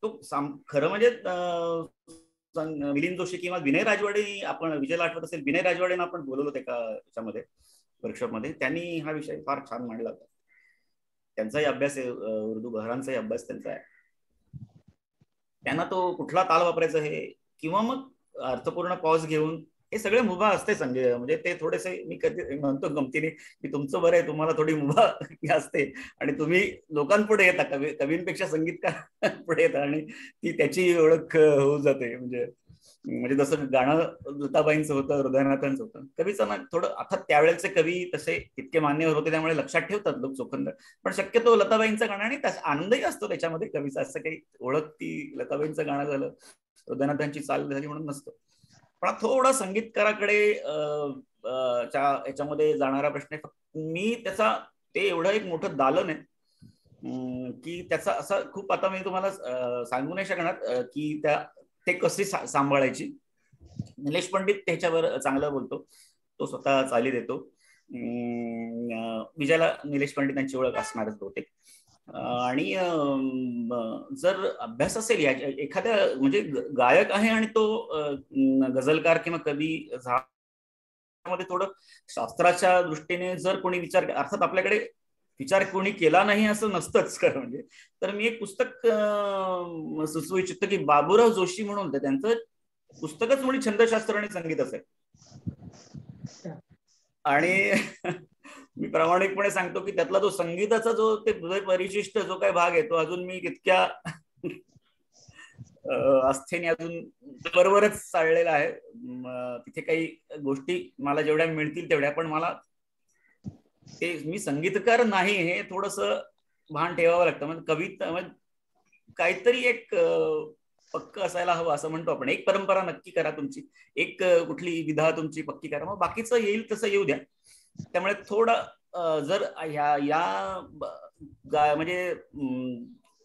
तो खरं म्हणजे मिलिंद जोशी किंवा विनय राजवाडे, आपण विजयला आठवत असेल, विनय राजवाडेंना आपण बोलवलं होतं एका याच्यामध्ये, वर्कशॉपमध्ये. त्यांनी हा विषय फार छान मांडला होता. त्यांचाही अभ्यास आहे, उर्दू बहरांचाही अभ्यास त्यांचा आहे. त्यांना तो कुठला ताल वापरायचा हे किंवा मग अर्थपूर्ण पॉज घेऊन हे सगळे मुभा असते संजय. म्हणजे ते थोडेसे, मी कधी म्हणतो गमतीने की तुमचं बरं आहे, तुम्हाला थोडी मुभा असते आणि तुम्ही लोकांपुढे येता, कवींपेक्षा संगीतकार पुढे येतात आणि ती त्याची ओळख होऊन जाते. म्हणजे जसं गाणं लताबाईंचं होतं, हृदयनाथांचं होतं. कवीचं ना थोडं, आता त्यावेळेचे कवी तसे इतके मान्यवर होते त्यामुळे लक्षात ठेवतात लोक चोखंद, पण शक्यतो लताबाईंचं गाणं आणि आनंदही असतो त्याच्यामध्ये कवीचा. असं काही ओळख ती लताबाईंचं गाणं झालं, हृदयनाथांची चाल झाली म्हणून नसतं. पण थोडा संगीतकाराकडे याच्यामध्ये जाणारा प्रश्न आहे. मी त्याचा, ते एवढं एक मोठं दालन आहे की त्याचा असा खूप, आता मी तुम्हाला सांगू नाही शकणार की ते कशी सांभाळायची. निलेश पंडित त्याच्यावर चांगलं बोलतो, तो स्वतः चाली देतो. विजयला निलेश पंडितांची ओळख असणारच बहुतेक. आणि जर अभ्यास असेल एखाद्या, म्हणजे गायक आहे आणि तो गझलकार किंवा कवी, मध्ये थोडं शास्त्राच्या दृष्टीने जर कोणी विचार, अर्थात आपल्याकडे विचार कोणी केला नाही असं नसतंच खरं म्हणजे, तर मी एक पुस्तक सुचवू इच्छितो की बाबूराव जोशी म्हणून, त्यांचं पुस्तकच म्हणजे छंदशास्त्र आणि संगीत असेल. आणि मी प्रामाणिकपणे सांगतो की त्यातला जो संगीताचा जो ते परिशिष्ट जो काही भाग आहे तो अजून मी तितक्या आस्थेने अजून बरोबरच चाललेला आहे. तिथे काही गोष्टी मला जेवढ्या मिळतील तेवढ्या, पण मला ते, मी संगीतकार नाही हे थोडस भान ठेवावं लागतं. म्हणजे कविता काहीतरी एक पक्क असायला हवं असं म्हणतो आपण. एक परंपरा नक्की करा तुमची, एक कुठली विधा तुमची पक्की करा, मग बाकीचं येईल तसं येऊ द्या. त्यामुळे थोडं जर म्हणजे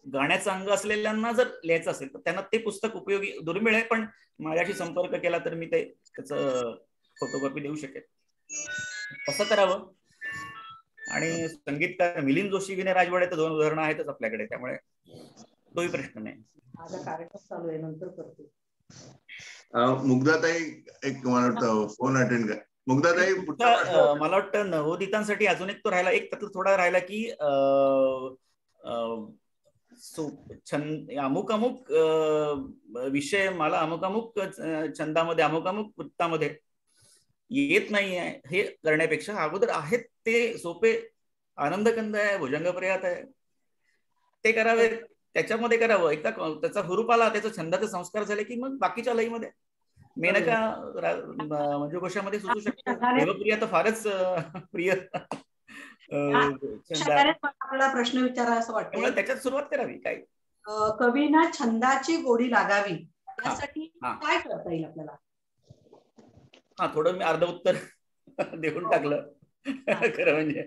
गाण्याचा अंग असलेल्यांना जर लिहायचं असेल तर त्यांना ते पुस्तक उपयोगी, दुर्मिळ आहे, पण माझ्याशी संपर्क केला तर मी ते त्याचं फोटोकॉपी देऊ शकेल. कसं करावं. आणि संगीतकार मिलिंद जोशी, विनय राजवाडे तर दोन उदाहरणं आहेतच आपल्याकडे, त्यामुळे तोही प्रश्न नाही. कार्यक्रम चालू आहे, नंतर करतो. मुग्धाताई एक मला वाटतं फोन अटेंड कर. मुग्धाताई, मला वाटतं नवोदितांसाठी अजून एक तो राहिला, एक त्यातला थोडा राहिला की अमुक अमुक विषय मला अमुक अमुक छंदामध्ये, अमुक अमुक वृत्तामध्ये येत नाही आहे हे करण्यापेक्षा अगोदर आहेत ते सोपे, आनंदकंद आहे, भुजंगप्रयात आहे, ते करावे, त्याच्यामध्ये करावं. एकदा त्याचा हुरूप आला, त्याचा छंदाचे संस्कार झाले की मग बाकीच्या लईमध्ये मेनका मंजू घोषामध्ये सुचू शकतो. देवप्रिया तर फारच प्रिय आपल्याला प्रश्न विचारा असं वाटतं, त्याच्यात सुरुवात करावी. काय कवींना छंदाची गोडी लागावी यासाठी काय करता येईल आपल्याला? हा, थोडं मी अर्ध उत्तर देऊन टाकलं खरं म्हणजे.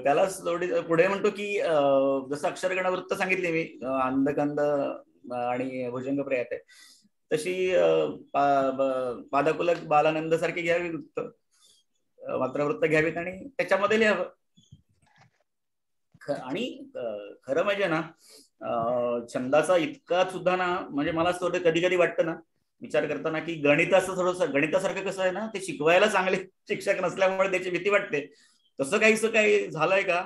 त्याला थोडी पुढे म्हणतो की जसं अक्षरगण वृत्त सांगितले मी, आनंदकंद आणि भुजंगप्रयात आहे, तशी पादकुलक बालानंद सारखी घ्यावी वृत्त, मात्र वृत्त घ्यावीत आणि त्याच्यामध्ये लिहावं. आणि खरं म्हणजे ना, छंदाचा इतका सुद्धा ना, म्हणजे मला असं कधी कधी वाटतं ना विचार करताना की गणिताचं थोडंसं, गणितासारखं कसं आहे ना, ते शिकवायला चांगले शिक्षक नसल्यामुळे त्याची भीती वाटते. तसं काहीसं काही झालंय का?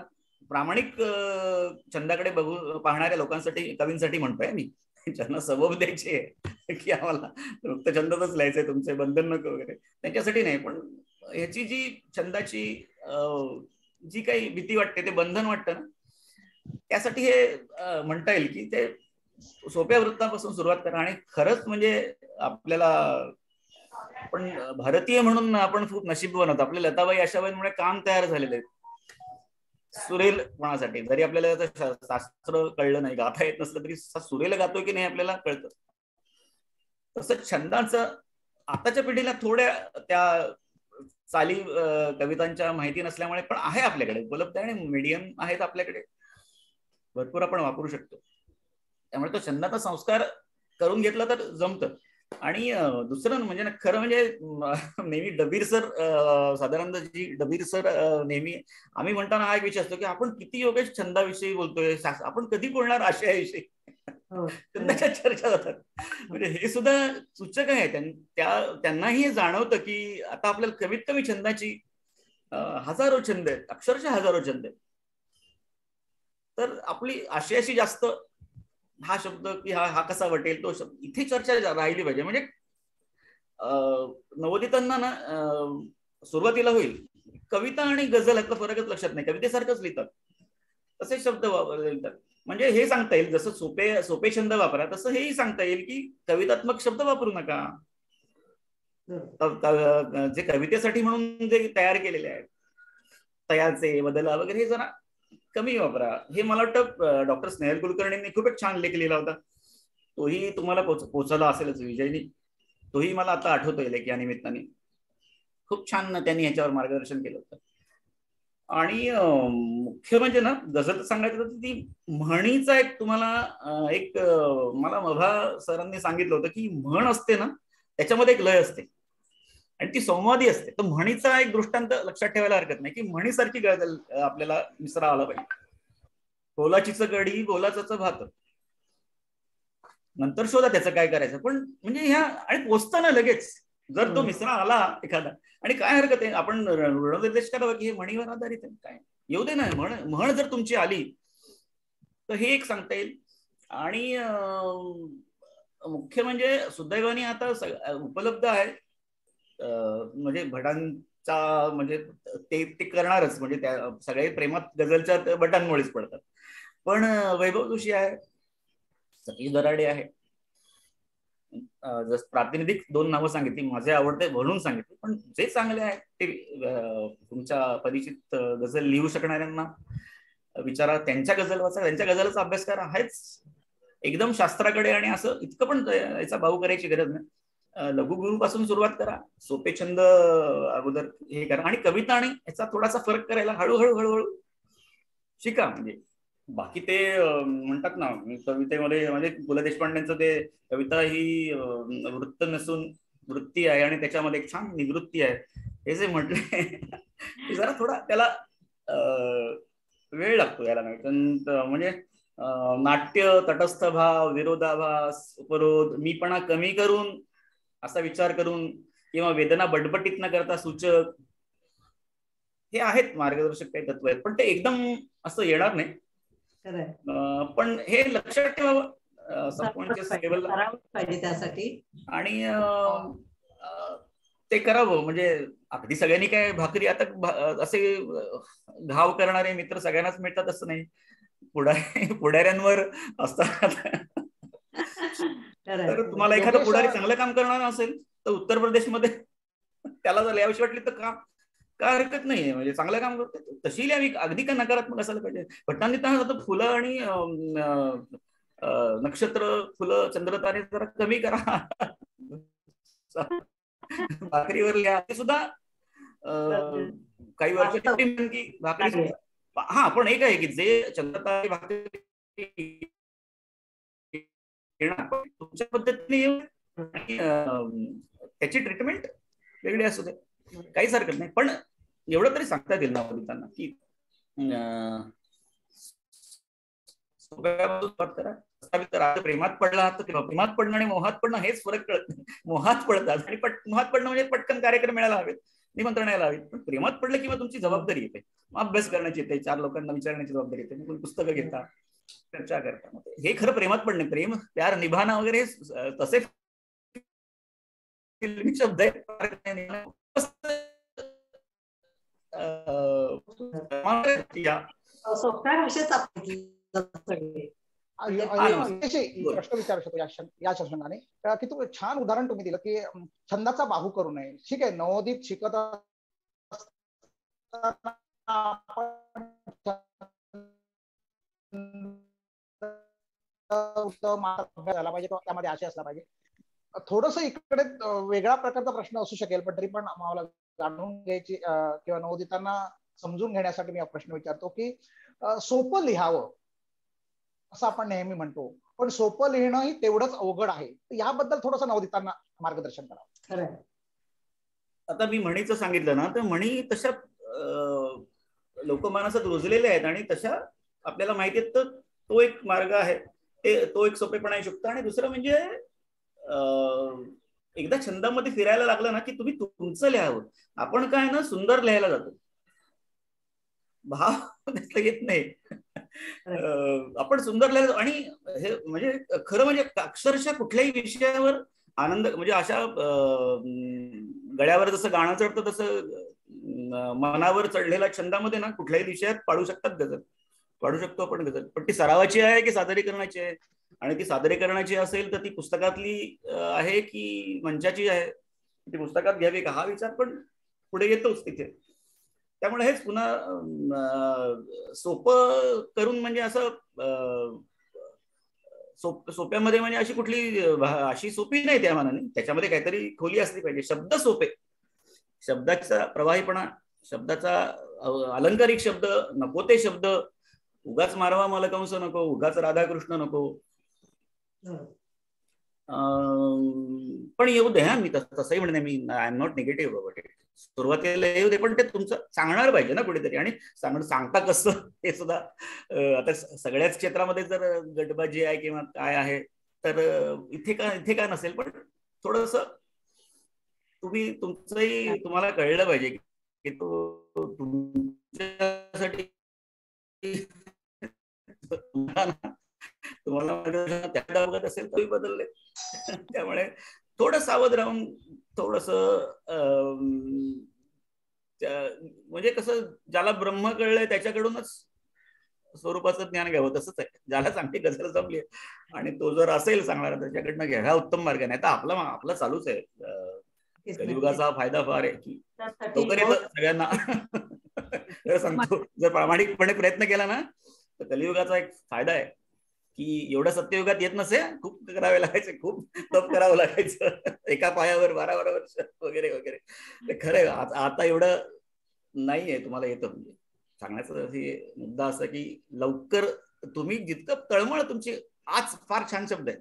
प्रामाणिक छंदाकडे बघू पाहणाऱ्या लोकांसाठी, कवींसाठी म्हणतोय मी, ज्यांना सबब द्यायचे की आम्हाला फक्त छंदच लिहायचंय, तुमचे बंधन नको वगैरे, त्यांच्यासाठी नाही. पण ह्याची जी छंदाची जी काही भीती वाटते, ते बंधन वाटतं ना, त्यासाठी हे म्हणता येईल की ते सोप्या वृत्तापासून सुरुवात करा. आणि खरंच म्हणजे आपल्याला, आपण भारतीय म्हणून आपण खूप नशीबवान आहोत. आपल्या लताबाई आशाबाईंमुळे काम तयार झालेले आहेत सुरेलपणासाठी. जरी आपल्याला शास्त्र कळलं नाही, गाता येत नसलं तरी सुरेल गातो की नाही आपल्याला कळतं. तसं छंदाचं आताच्या पिढीला थोड्या त्या चाली कवितांच्या माहिती नसल्यामुळे, पण आहे आपल्याकडे उपलब्ध आहे आणि मीडियम आहेत आपल्याकडे, भरपूर आपण वापरू शकतो. त्यामुळे तो छंदाचा संस्कार करून घेतला तर जमतं. आणि दुसरं म्हणजे ना, खरं म्हणजे नेहमी डबीर सर, साधारणतः जी डबीर सर नेहमी आम्ही म्हणताना हा एक विषय असतो की आपण किती योगेश छंदाविषयी बोलतोय, आपण कधी बोलणार आशयाविषयी. छंदाच्या चर्चा जातात. म्हणजे हे सुद्धा सूचक आहे. त्यांनाही हे जाणवतं की आता आपल्याला कमीत कमी छंदाची हजारो छंद आहेत, अक्षरशः हजारो छंद आहेत. तर आपली आशयाशी जास्त हा शब्द की हा कसा वाटेल तो शब्द इथे चर्चा राहिली पाहिजे. म्हणजे नवोदितांना ना सुरुवातीला होईल कविता आणि गझल यातला फरकच लक्षात नाही, कवितेसारखंच लिहितात, तसे शब्द लिहितात. म्हणजे हे सांगता येईल जसं सोपे छंद वापरा तसं हेही सांगता येईल की कवितात्मक शब्द वापरू नका. जे कवितेसाठी म्हणून जे तयार केलेले आहेत तयाचे बदला वगैरे हे जरा कमी वापरा. हे मला वाटतं डॉक्टर स्नेहल कुलकर्णींनी खूप एक छान लेख लिहिला होता, तोही तुम्हाला पोचवला असेलच विजयनी. तोही मला आता आठवतो येईल या निमित्ताने. खूप छान त्यांनी ह्याच्यावर मार्गदर्शन केलं होतं. आणि मुख्य म्हणजे ना गझल सांगायचं तर ती म्हणीचा एक तुम्हाला एक मला मभा सरांनी सांगितलं होतं की म्हण असते ना त्याच्यामध्ये एक लय असते आणि ती संवादी असते. तर म्हणीचा एक दृष्टांत लक्षात ठेवायला हरकत नाही की म्हणीसारखी गझल आपल्याला मिसरा आला पाहिजे. गोलाचीच गडी गोलाचाच भात, नंतर शोधा त्याचं काय करायचं. पण म्हणजे ह्या आणि पोचताना लगेच जर तो मिसरा आला एखादा आणि काय हरकत आहे, आपण ऋणनिर्देश करावं की हे म्हणीवर आधारित आहे, काय येऊ दे ना. म्हण जर तुमची आली तर हे एक सांगता येईल. आणि मुख्य म्हणजे सुदैवाने आता उपलब्ध आहे, म्हणजे भटांचा म्हणजे ते करणारच, म्हणजे त्या सगळे प्रेमात गझलच्या भटांमुळेच पडतात. पण वैभव जोशी आहे, सतीश दराडे आहे, जस प्रातिनिधिक 2 नावं सांगितली, माझे आवडते म्हणून सांगितले, पण जे चांगले आहेत ते तुमच्या परिचित गझल लिहू शकणाऱ्यांना विचारा, त्यांच्या गझल वाचा, त्यांच्या गझलचा अभ्यास करा. आहेच एकदम शास्त्राकडे आणि असं इतकं पण याचा भाऊ करायची गरज नाही. लघुगुरू पासून सुरुवात करा, सोपे छंद अगोदर हे करा आणि कविता आणि याचा थोडासा फरक करायला हळूहळू शिका. म्हणजे बाकी ते म्हणतात ना कवितेमध्ये, म्हणजे पु ल देशपांडेंचं ते कविता ही वृत्त नसून वृत्ती आहे आणि त्याच्यामध्ये एक छान निवृत्ती आहे, हे जे म्हटले ते जरा थोडा त्याला वेळ लागतो याला. म्हणजे नाट्य, तटस्थ भाव, विरोधाभास, उपरोध, मीपणा कमी करून असा विचार करून किंवा वेदना बटबटीत न करता सूचक, हे आहेत मार्गदर्शक काही तत्व आहेत. पण ते एकदम असं येणार नाही. पण हे लक्षात ठेवावं सबकॉन्शियस लेवलला पाहिजे त्यासाठी, आणि ते करावं. म्हणजे अगदी सगळ्यांनी काय भाकरी आता असे घाव करणारे मित्र सगळ्यांनाच मिळतात असं नाही, पुढाऱ्यांवर असतात. तर तुम्हाला एखादा पुढारी चांगलं काम करणार असेल तर उत्तर प्रदेशमध्ये त्याला जर लिहावीशी वाटली तर काय हरकत नाहीये. म्हणजे चांगलं काम करते तशी लिहावी, अगदी काय नकारात्मक असायला पाहिजे. भट्टांनी तर फुलं आणि नक्षत्र, फुलं, चंद्रतारे जरा कमी करा, भाकरीवर लिहा. ते सुद्धा काही वर्ष की भाकरी, हा पण एक आहे की जे चंद्रतारे भाकरी तुमच्या पद्धतीने त्याची ट्रीटमेंट वेगळी असू दे, काहीच हरकत नाही. पण एवढं तरी सांगता येईल नवोदितांना की प्रेमात पडला तर प्रेमात पडणं आणि मोहात पडणं हेच फरक कळत नाही. मोहात पडतात आणि मोहात पडणं म्हणजे पटकन कार्यक्रम मिळायला हवेत, निमंत्रण यायला हवेत. पण प्रेमात पडलं किंवा तुमची जबाबदारी येते, अभ्यास करण्याची येते, 4 लोकांना विचारण्याची जबाबदारी येते, तुम्ही पुस्तकं घेता, चर्चा करता. हे खरं प्रेमात पडणे, प्रेम प्यार निभाना वगैरे तसे शब्द सोप्या भाषेत प्रश्न विचारू शकतो या अनुषंगाने की तू छान उदाहरण तुम्ही दिलं की छंदाचा बाहू करू नये. ठीक आहे, नवोदित शिकत झाला पाहिजे, त्यामध्ये आशय असला पाहिजे. थोडस इकडे वेगळा प्रकारचा प्रश्न असू शकेल, पण तरी पण आम्हाला जाणून घ्यायची किंवा नवोदितांना समजून घेण्यासाठी मी हा प्रश्न विचारतो की सोपं लिहावं असं आपण नेहमी म्हणतो, पण सोपं लिहिणं ही तेवढंच अवघड आहे. याबद्दल थोडंसं नवोदितांना मार्गदर्शन करावं. आता मी म्हणीचं सांगितलं ना, तर म्हणी तशा लोकमानसात रुजलेल्या आहेत आणि तशा आपल्याला माहिती आहे. तर तो एक मार्ग आहे. तो एक सोपेपणा येऊ शकतो. आणि दुसरं म्हणजे एकदा छंदामध्ये फिरायला लागलं ना की तुम्ही तुमचं लिहावं. आपण काय ना सुंदर लिहायला जातो, भाव त्यातलं येत नाही. आपण सुंदर लिहायला, आणि हे म्हणजे खरं म्हणजे अक्षरशः कुठल्याही विषयावर आनंद, म्हणजे अशा गळ्यावर जसं गाणं चढतं तसं मनावर चढलेल्या छंदामध्ये ना कुठल्याही विषयात पाडू शकतात गझल, पाडू शकतो आपण गझल. पण ती सरावाची आहे की सादरीकरणाची आहे, आणि ती सादरीकरणाची असेल तर ती पुस्तकातली आहे की मंचाची आहे, ती पुस्तकात घ्यावी का हा विचार पण पुढे येतोच तिथे. त्यामुळे हेच पुन्हा सोपं करून म्हणजे असं सोप्यामध्ये म्हणजे अशी कुठली अशी सोपी नाही त्या मानाने, त्याच्यामध्ये काहीतरी खोली असली पाहिजे. शब्द सोपे, शब्दाचा प्रवाहीपणा, शब्दाचा अलंकारिक शब्द नको, ते शब्द उगाच मारवा मलकंस नको, उगाच राधाकृष्ण नको. पण येऊ दे, हा मी तसंही म्हणणे, मी I am not negative about it. सुरुवातीला येऊ दे, पण ते तुमचं सांगणार पाहिजे ना कुठेतरी, आणि सांगता कसं हे सुद्धा. आता सगळ्याच क्षेत्रामध्ये जर गटबाजी आहे किंवा काय आहे तर इथे का नसेल, पण थोडस तुम्ही तुमचंही तुम्हाला कळलं पाहिजे की तो तुमच्यासाठी तुम्हाला त्या बघत असेल तोही बदलले. त्यामुळे थोडं सावध राहून थोडस म्हणजे कसं, ज्याला ब्रह्म कळलंय त्याच्याकडूनच स्वरूपाचं ज्ञान घ्यावं, तसंच आहे. ज्याला चांगली गझल जमली आणि तो जर असेल सांगणारा त्याच्याकडनं घ्या, हा उत्तम मार्ग. नाही तर आपलं चालूच आहे. कलियुगाचा फायदा फार आहे की लवकर येतं सगळ्यांना. सांगतो, जर प्रामाणिकपणे प्रयत्न केला ना तर कलियुगाचा एक फायदा आहे की एवढ्या सत्ययुगात येत नसे, खूप करावे लागायचे, खूप तप करावं लागायचं, एका पायावर 12 वर्ष वगैरे वगैरे. ते खरंय, आता एवढं नाहीये, तुम्हाला येतं. म्हणजे सांगण्याचा मुद्दा असा की लवकर तुम्ही जितकं तळमळ तुमची, आज फार छान शब्द आहे,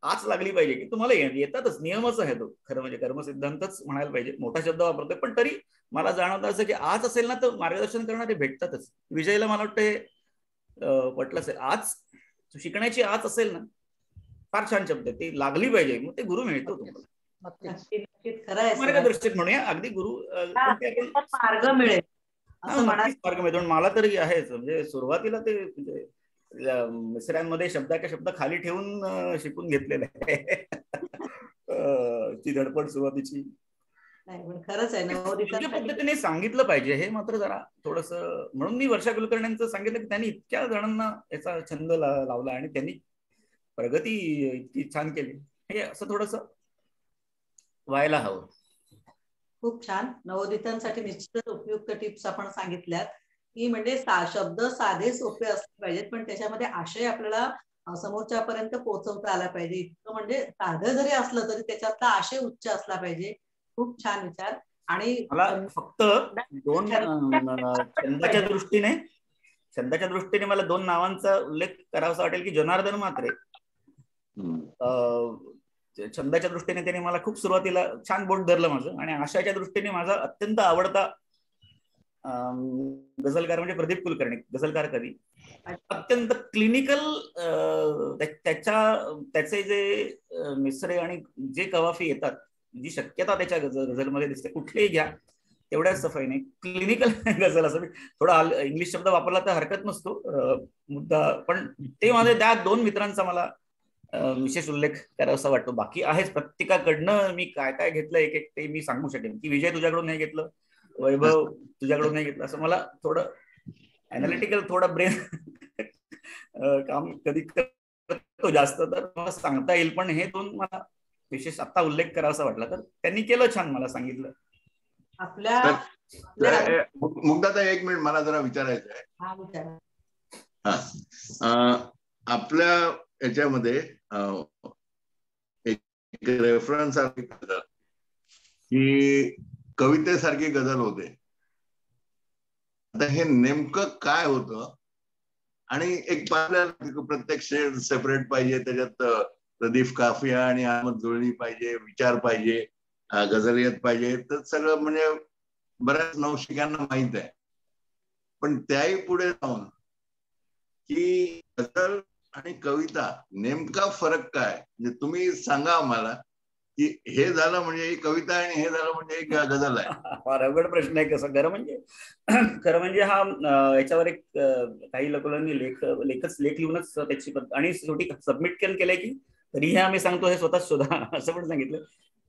आज लागली पाहिजे की तुम्हाला येतातच. नियमच आहे तो, खरं म्हणजे कर्मसिद्धांतच म्हणायला पाहिजे. मोठा शब्द वापरतोय पण तरी मला जाणवतं असं की आज असेल ना तर मार्गदर्शन करणारे भेटतातच. विजयला मला वाटतं हे पटलं असेल, आज शिकण्याची आज असेल ना, फार छान शब्द आहे, ती लागली पाहिजे, मग ते गुरु मिळतो तुम्हाला. मार्गदर्शक म्हणूया, अगदी गुरु मार्ग मिळेल, मार्ग मिळतो. मला तरी आहेच, म्हणजे सुरुवातीला ते म्हणजे मिसऱ्यांमध्ये शब्दाच्या शब्द खाली ठेवून शिकून घेतलेलं आहे. ती धडपड सुरुवातीची खरंच आहे. योग्य पद्धतीने सांगितलं पाहिजे हे मात्र जरा थोडस. म्हणून मी वर्षा कुलकर्ण्यांचं सांगितलं की त्यांनी इतक्या जणांना याचा छंद लावला आणि त्यांनी प्रगती इतकी छान केली, हे असं थोडस व्हायला हवं. खूप छान. नवोदितांसाठी निश्चितच उपयुक्त टिप्स आपण सांगितल्यात की म्हणजे शब्द साधे सोपे असले पाहिजेत, पण त्याच्यामध्ये आशय आपल्याला समोरच्यापर्यंत पोहोचवता आला पाहिजे. इतकं म्हणजे साधं जरी असलं तरी त्याच्यातला आशय उच्च असला पाहिजे. खूप छान विचार. आणि मला फक्त छंदाच्या दृष्टीने मला 2 नावांचा उल्लेख करावासा वाटेल की जनार्दन म्हात्रे. छंदाच्या दृष्टीने त्याने मला खूप सुरुवातीला छान बोट धरलं माझं, आणि आशयाच्या दृष्टीने माझा अत्यंत आवडता गझलकार म्हणजे प्रदीप कुलकर्णी. गझलकार कवी, अत्यंत क्लिनिकल, त्याचे जे मिसरे आणि जे कवाफी येतात, जी शक्यता त्याच्या गझलमध्ये दिसते, कुठलेही घ्या तेवढ्याच सफाईने क्लिनिकल गझल. असं थोडा इंग्लिश शब्द वापरला तर हरकत नसतो मुद्दा, पण ते माझे त्या 2 मित्रांचा मला विशेष उल्लेख करावासा वाटतो. बाकी आहेच प्रत्येकाकडनं मी काय काय घेतलं एक एक ते मी सांगू शकेन की विजय तुझ्याकडून नाही घेतलं, वैभव तुझ्याकडून नाही घेतलं, असं मला थोडं अनालिटिकल थोडं ब्रेन काम कधी करतो जास्त, तर मला सांगता येईल. पण हे 2 मला विशेष आता उल्लेख करावासा वाटला तर त्यांनी केलं छान, मला सांगितलं. मुग्धाताई 1 मिनिट मला जरा विचारायचं आहे. आपल्या याच्यामध्ये एक रेफरन्स आहे की कवितेसारखी गझल होते. आता हे नेमकं काय होतं, आणि एक प्रत्येक शेड सेपरेट पाहिजे, त्याच्यात प्रदीप काफिया आणि अहमद जुळणी पाहिजे, विचार पाहिजे, गझलियत पाहिजे, तर सगळं म्हणजे बऱ्याच नवशिक्यांना माहित आहे. पण त्याही पुढे जाऊन की गझल आणि कविता नेमका फरक काय, म्हणजे तुम्ही सांगा आम्हाला की हे झालं म्हणजे ही कविता आहे आणि हे झालं म्हणजे एक गझल आहे. फार अवघड प्रश्न आहे. कसं खरं म्हणजे हा याच्यावर एक काही लोकांनी लेख लिहूनच त्याची आणि शेवटी सबमिट केलंय की तरीही आम्ही सांगतो हे स्वतःच शोधा असं पण सांगितलं.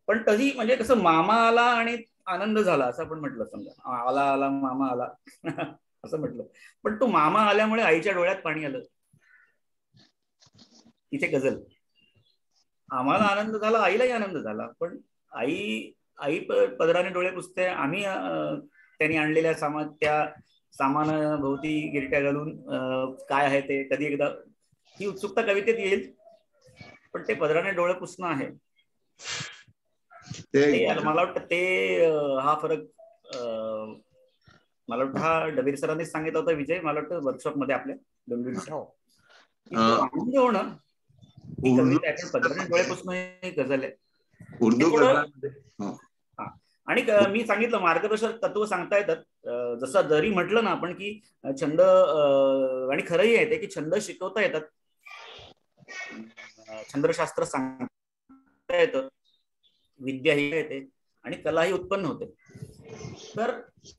पण तरी म्हणजे कसं मामा आला आणि आनंद झाला असं पण म्हटलं, समजा आला आला मामा आला असं म्हटलं. पण तो मामा आल्यामुळे आईच्या डोळ्यात पाणी आलं, इथे गझल. आम्हाला आनंद झाला, आईलाही आनंद झाला, पण आई पदराने डोळे पुसते. आम्ही त्यांनी आणलेल्या त्या सामानाभोवती गिरट्या घालून काय आहे ते, कधी एकदा ही उत्सुकता कवितेत येईल, पण ते पदराने डोळे पुसणं आहे ते मला वाटतं ते हा फरक मला वाटतं हा डबीर सरांनीच सांगितलं होतं, विजय, मला वाटतं वर्कशॉप मध्ये आपल्या डोंबिवलीच्या आनंद होणं ही कविता आहे, पण पदराने डोळे पुसणं ही गझल आहे. आणि मी सांगितलं मार्गदर्शक तत्व सांगता येतात. जसं जरी म्हटलं ना आपण की छंद, आणि खरंही आहे ते की छंद शिकवता येतात, छंदशास्त्र सांगता येतं, विद्या ही येते आणि कला ही उत्पन्न होते. तर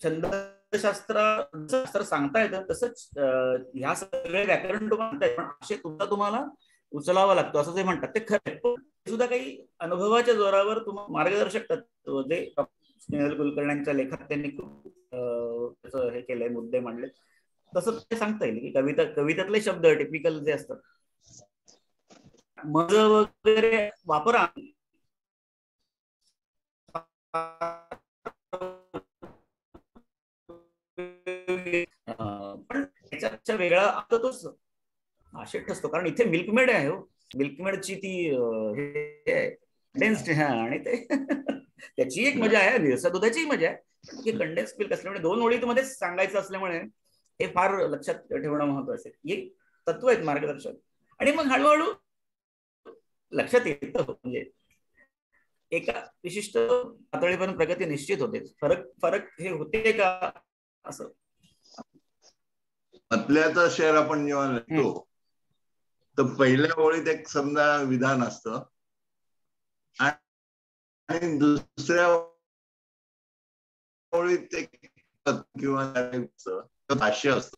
छंदशास्त्र सांगता येतं तसंच ह्या सगळे व्याकरण तुम्हाला, पण असे तुम्हाला उचलावा लागतो असं जे म्हणतात ते खरं सुद्धा काही अनुभवाच्या जोरावर तुम्हाला मार्गदर्शक तत्व जे स्नेहल कुलकर्ण्यांच्या लेखात त्यांनी खूप हे केलंय, मुद्दे मांडले, तसं ते सांगता येईल की कवितेतले शब्द टिपिकल जे असतात मज वगैरे वापरा, पण त्याच्यापेक्षा वेगळा आता तोच आशेट असतो, कारण इथे मिल्कमेड आहे हो, मिल्कमेडची ती कंडेन्स्ड आणि ते त्याची एक मजा आहे, निरसा दुधाची मजा आहे, पण कंडेन्स्ड मिल्क असल्यामुळे 2 ओळीत मध्येच सांगायचं असल्यामुळे हे फार लक्षात ठेवणं महत्वाचं आहे. हे तत्व आहेत मार्गदर्शक, आणि मग हळूहळू लक्षात येतं, म्हणजे एका विशिष्ट पातळीपर्यंत प्रगती निश्चित होते. फरक हे होते का असं. मतल्याचं शेर आपण जेव्हा लिहितो तर पहिल्या ओळीत एक समजा विधान असतं आणि दुसऱ्या ओळीत एक किंवा भाष्य असतं.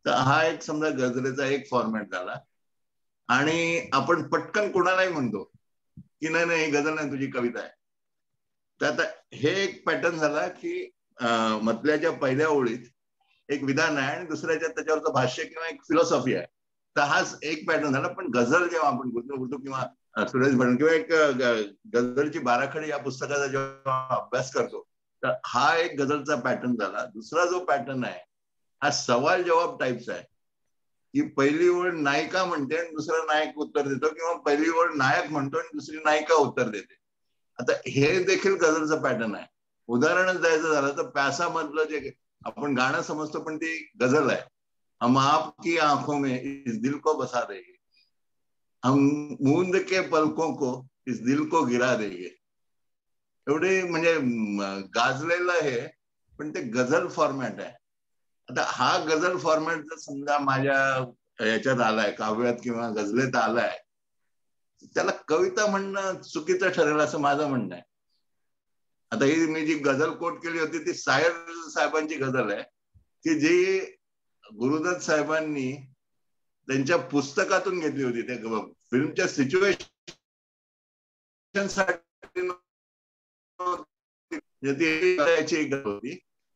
तर हा एक समजा गझलेचा एक फॉर्मॅट झाला, आणि आपण पटकन कोणालाही म्हणतो की नाही नाही गझल नाही, तुझी कविता आहे. तर आता हे एक पॅटर्न झाला की मतल्याच्या पहिल्या ओळीत एक विधान आहे आणि दुसऱ्याच्या त्याच्यावरचं भाष्य किंवा एक फिलॉसॉफी आहे. तर हाच एक पॅटर्न झाला. पण गझल जेव्हा आपण बोलतो किंवा सुरेश भट किंवा एक गझलची बाराखडी या पुस्तकाचा जेव्हा अभ्यास करतो, तर हा एक गझलचा पॅटर्न झाला. दुसरा जो पॅटर्न आहे हा सवाल जवाब टाईपचा आहे, की पहिली ओळ नायिका म्हणते आणि दुसरा नायक उत्तर देतो, किंवा पहिली ओळ नायक म्हणतो आणि दुसरी नायिका उत्तर देते. आता हे देखील गझलचं पॅटर्न आहे. उदाहरणच द्यायचं झालं तर प्यासा मधलं जे आपण गाणं समजतो पण ती गझल आहे, हम आपकी आंखों में इस दिल को बसा देंगे, हम मूंद के पलकों को इस दिल को गिरा देंगे. एवढे म्हणजे गाजलेलं हे, पण ते गझल फॉर्मॅट आहे. आता हा गझल फॉर्मॅट जर समजा माझ्या याच्यात आलाय, काव्यात किंवा गझलेत आलाय, त्याला कविता म्हणणं चुकीचं ठरेल असं माझं म्हणणं आहे. आता ही मी जी गझल कोट केली होती ती सायर साहेबांची गझल आहे, की जी गुरुदत्त साहेबांनी त्यांच्या पुस्तकातून घेतली होती. त्या फिल्मच्या सिच्युएशन साठी होती.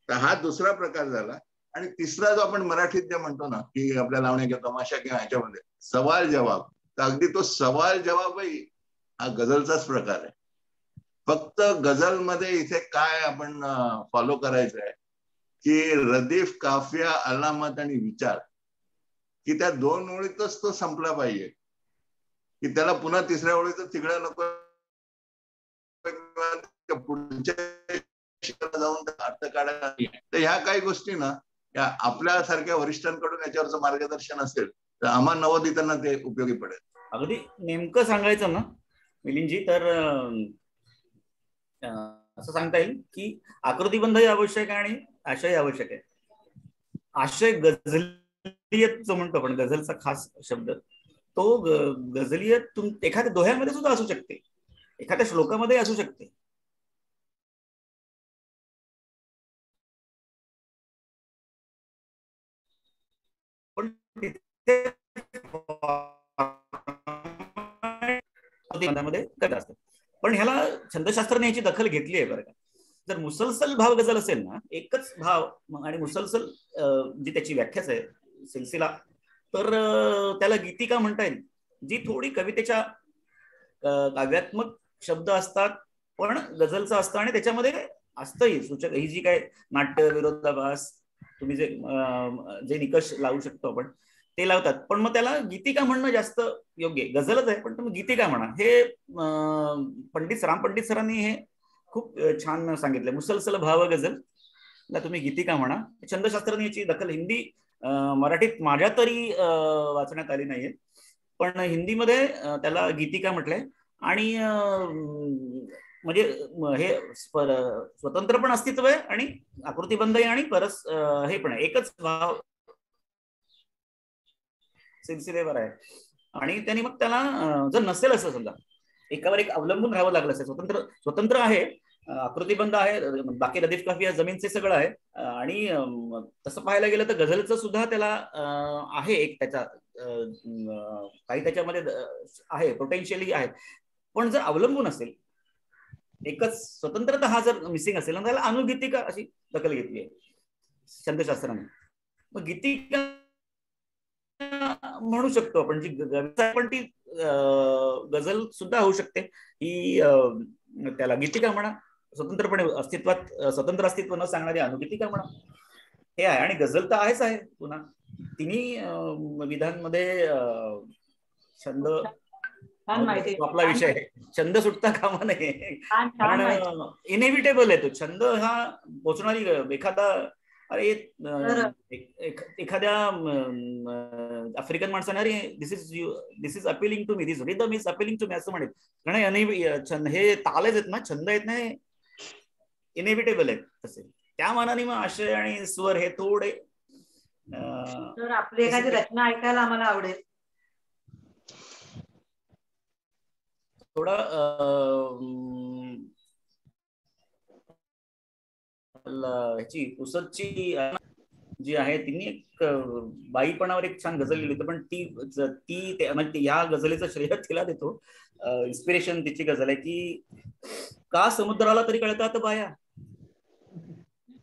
तर हा दुसरा प्रकार झाला. आणि तिसरा जो आपण मराठीत जे म्हणतो ना की आपल्या लावण्या किंवा तमाशा किंवा ह्याच्यामध्ये सवाल जवाब, तर अगदी तो सवाल जवाबही हा गझलचाच प्रकार आहे. फक्त गझल मध्ये इथे काय आपण फॉलो करायचं आहे की रदीफ, काफिया, अलामत आणि विचार, की त्या 2 ओळीतच तो संपला पाहिजे, की त्याला पुन्हा तिसऱ्या ओळीचं तिकडं नको, पुढच्या जाऊन अर्थ काढायला. तर ह्या काही गोष्टी ना या आपल्यासारख्या वरिष्ठांकडून याच्यावरचं मार्गदर्शन असेल तर आम्हा नवोदितांना ते उपयोगी पडेल. अगदी नेमकं सांगायचं ना मिलिंदजी, तर असं सांगता येईल की आकृतीबंधही आवश्यक आहे आणि आशय आवश्यक आहे. आशय गझलियत जो म्हणतो आपण, गझलचा खास शब्द, तो गझलियत एखाद्या दोह्यामध्ये सुद्धा असू शकते, एखाद्या श्लोकामध्ये असू शकते. पण कविता असतात. पण ह्याला छंदशास्त्राने याची दखल घेतली आहे बरं का. जर मुसलसल भाव गझल असेल ना, एकच भाव आणि मुसलसल जी त्याची व्याख्याच आहे सिलसिला, तर त्याला गीतिका म्हणता येईल, जी थोडी कवितेच्या काव्यात्मक शब्द असतात पण गझलचं असतं, आणि त्याच्यामध्ये असतंही सूचक, ही जी काय नाट्य विरोधाभास तुम्ही जे निकष लावू शकतो आपण ते लावतात. पण मग त्याला गीतिका म्हणणं जास्त योग्य आहे. गझलच आहे पण तुम्ही गीतिका म्हणा. हे राम पंडित सरांनी हे खूप छान सांगितलं. मुसलसल भाव गझल ला तुम्ही गीतिका म्हणा. छंदशास्त्राने याची दखल हिंदी मराठीत माझ्या तरी वाचण्यात आली नाहीये, पण हिंदीमध्ये त्याला गीतिका म्हटलंय. आणि म्हणजे हे स्वतंत्र पण अस्तित्व आहे आणि आकृतीबंध आहे आणि हे पण आहे, एकच भाव सिलसिलेवर आहे. आणि त्यांनी मग त्याला जर नसेल असं समजा एकावर एक अवलंबून राहावं लागलं असेल, स्वतंत्र आहे, आकृतीबंध आहे, बाकी रदीफ काफिया जमीनचे सगळं आहे. आणि तसं पाहायला गेलं तर गझलचं सुद्धा त्याला आहे एक त्याचा काही त्याच्यामध्ये आहे, पोटेन्शियली आहे. पण जर अवलंबून असेल, एकच स्वतंत्रता हा जर मिसिंग असेल ना, त्याला अनुगीतिका अशी दखल घेतली आहे छंदशास्त्राने. मग गीतिका म्हणू शकतो आपण, जी पण ती गझल सुद्धा होऊ शकते, ही त्याला गीतिका म्हणा. स्वतंत्रपणे स्वतंत्र अस्तित्व न सांगणारी अनुगीतिका म्हणा, हे आहे. आणि गझल तर आहेच आहे. पुन्हा तिन्ही विधांमध्ये छंद आपला विषय आहे. छंद सुटता कामा नये, कारण इनएव्हिटेबल आहे तो छंद. हा पोचणारी एखादा, अरे एखाद्या आफ्रिकन माणसाने अरे this is appealing to me, this rhythm is appealing to me असं म्हणेल. कारण हे तालच आहेत ना, छंद आहेत ना, हे इनएव्हिटेबल आहेत तसे. त्या मानाने मग आशय आणि स्वर हे थोडे. तर आपली एखादी रचना ऐकायला आम्हाला आवडेल. थोडा ह्याची पुसदची जी आहे, तिने एक बाईपणावर एक छान गझल लिहिली होती. पण ती ह्या गझलेचं श्रेय तिला देतो. इन्स्पिरेशन तिची गझल आहे की, का समुद्राला तरी कळतात बाया,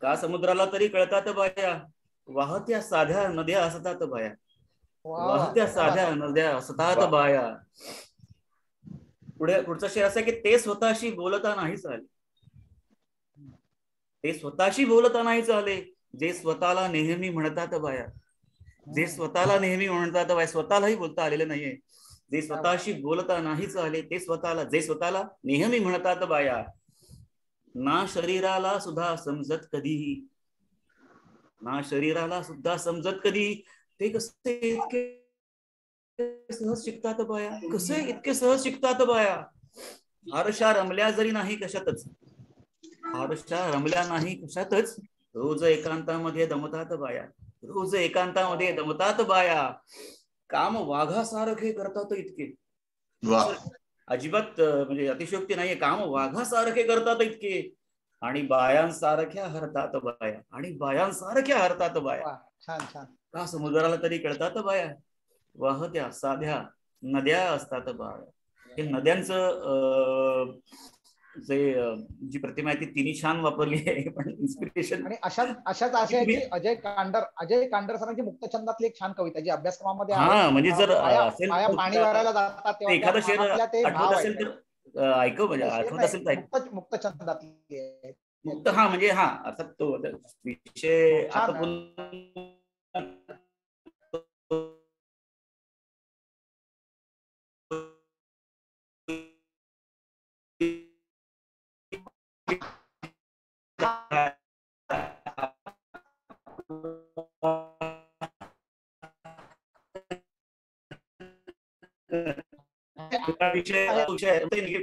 का समुद्राला तरी कळतात बाया, वाहत्या साध्या नद्या असतात बाया, वाहत्या साध्या नद्या असतात बाया. पुढचा शेर असा की, ते स्वतःशी बोलता नाहीच आले, ते स्वतःशी बोलता नाहीच आले, जे स्वतःला नेहमी म्हणतात बाया, जे स्वतःला नेहमी म्हणतात बाया. स्वतःलाही बोलता आलेलं नाहीये. जे स्वतःशी बोलता नाहीच आले, ते जे स्वतःला नेहमी म्हणतात बाया. ना शरीराला सुद्धा समजत कधीही, ना शरीराला सुद्धा समजत कधी, ते कसे इतके सहज शिकतात बाया, कसे इतके सहज शिकतात बाया. फारशा रमल्या जरी नाही कशातच, फारशा रमल्या नाही कशातच, रोज एकांतामध्ये दमतात बाया, रोज एकांतामध्ये दमतात बाया. काम वाघासारखे करतात इतके, अजिबात म्हणजे अतिशयोक्ती नाहीये. काम वाघासारखे करतात इतके, आणि बायांसारख्या हरतात बाया, आणि बायांसारख्या हरतात बाया. छान छान. का समुद्राला तरी कळतात बाया, वाहत्या साध्या नद्या असतात बाया. हे नद्यांचं जी प्रतिमा आहे ती तिने छान वापरली आहे. पण इन्स्पिरेशन आणि अशाच आशयाची अजय कांडर सरांची मुक्तछंदातली एक छान कविता जी अभ्यासक्रमामध्ये आहे. म्हणजे जर असेल पाणी वारायला जातात तेव्हा एखादा शेर आठवत असेल तर ऐकव, म्हणजे आठवत असेल तर मुक्तछंदातली मुक्त. हा म्हणजे हा अर्थात तो विषय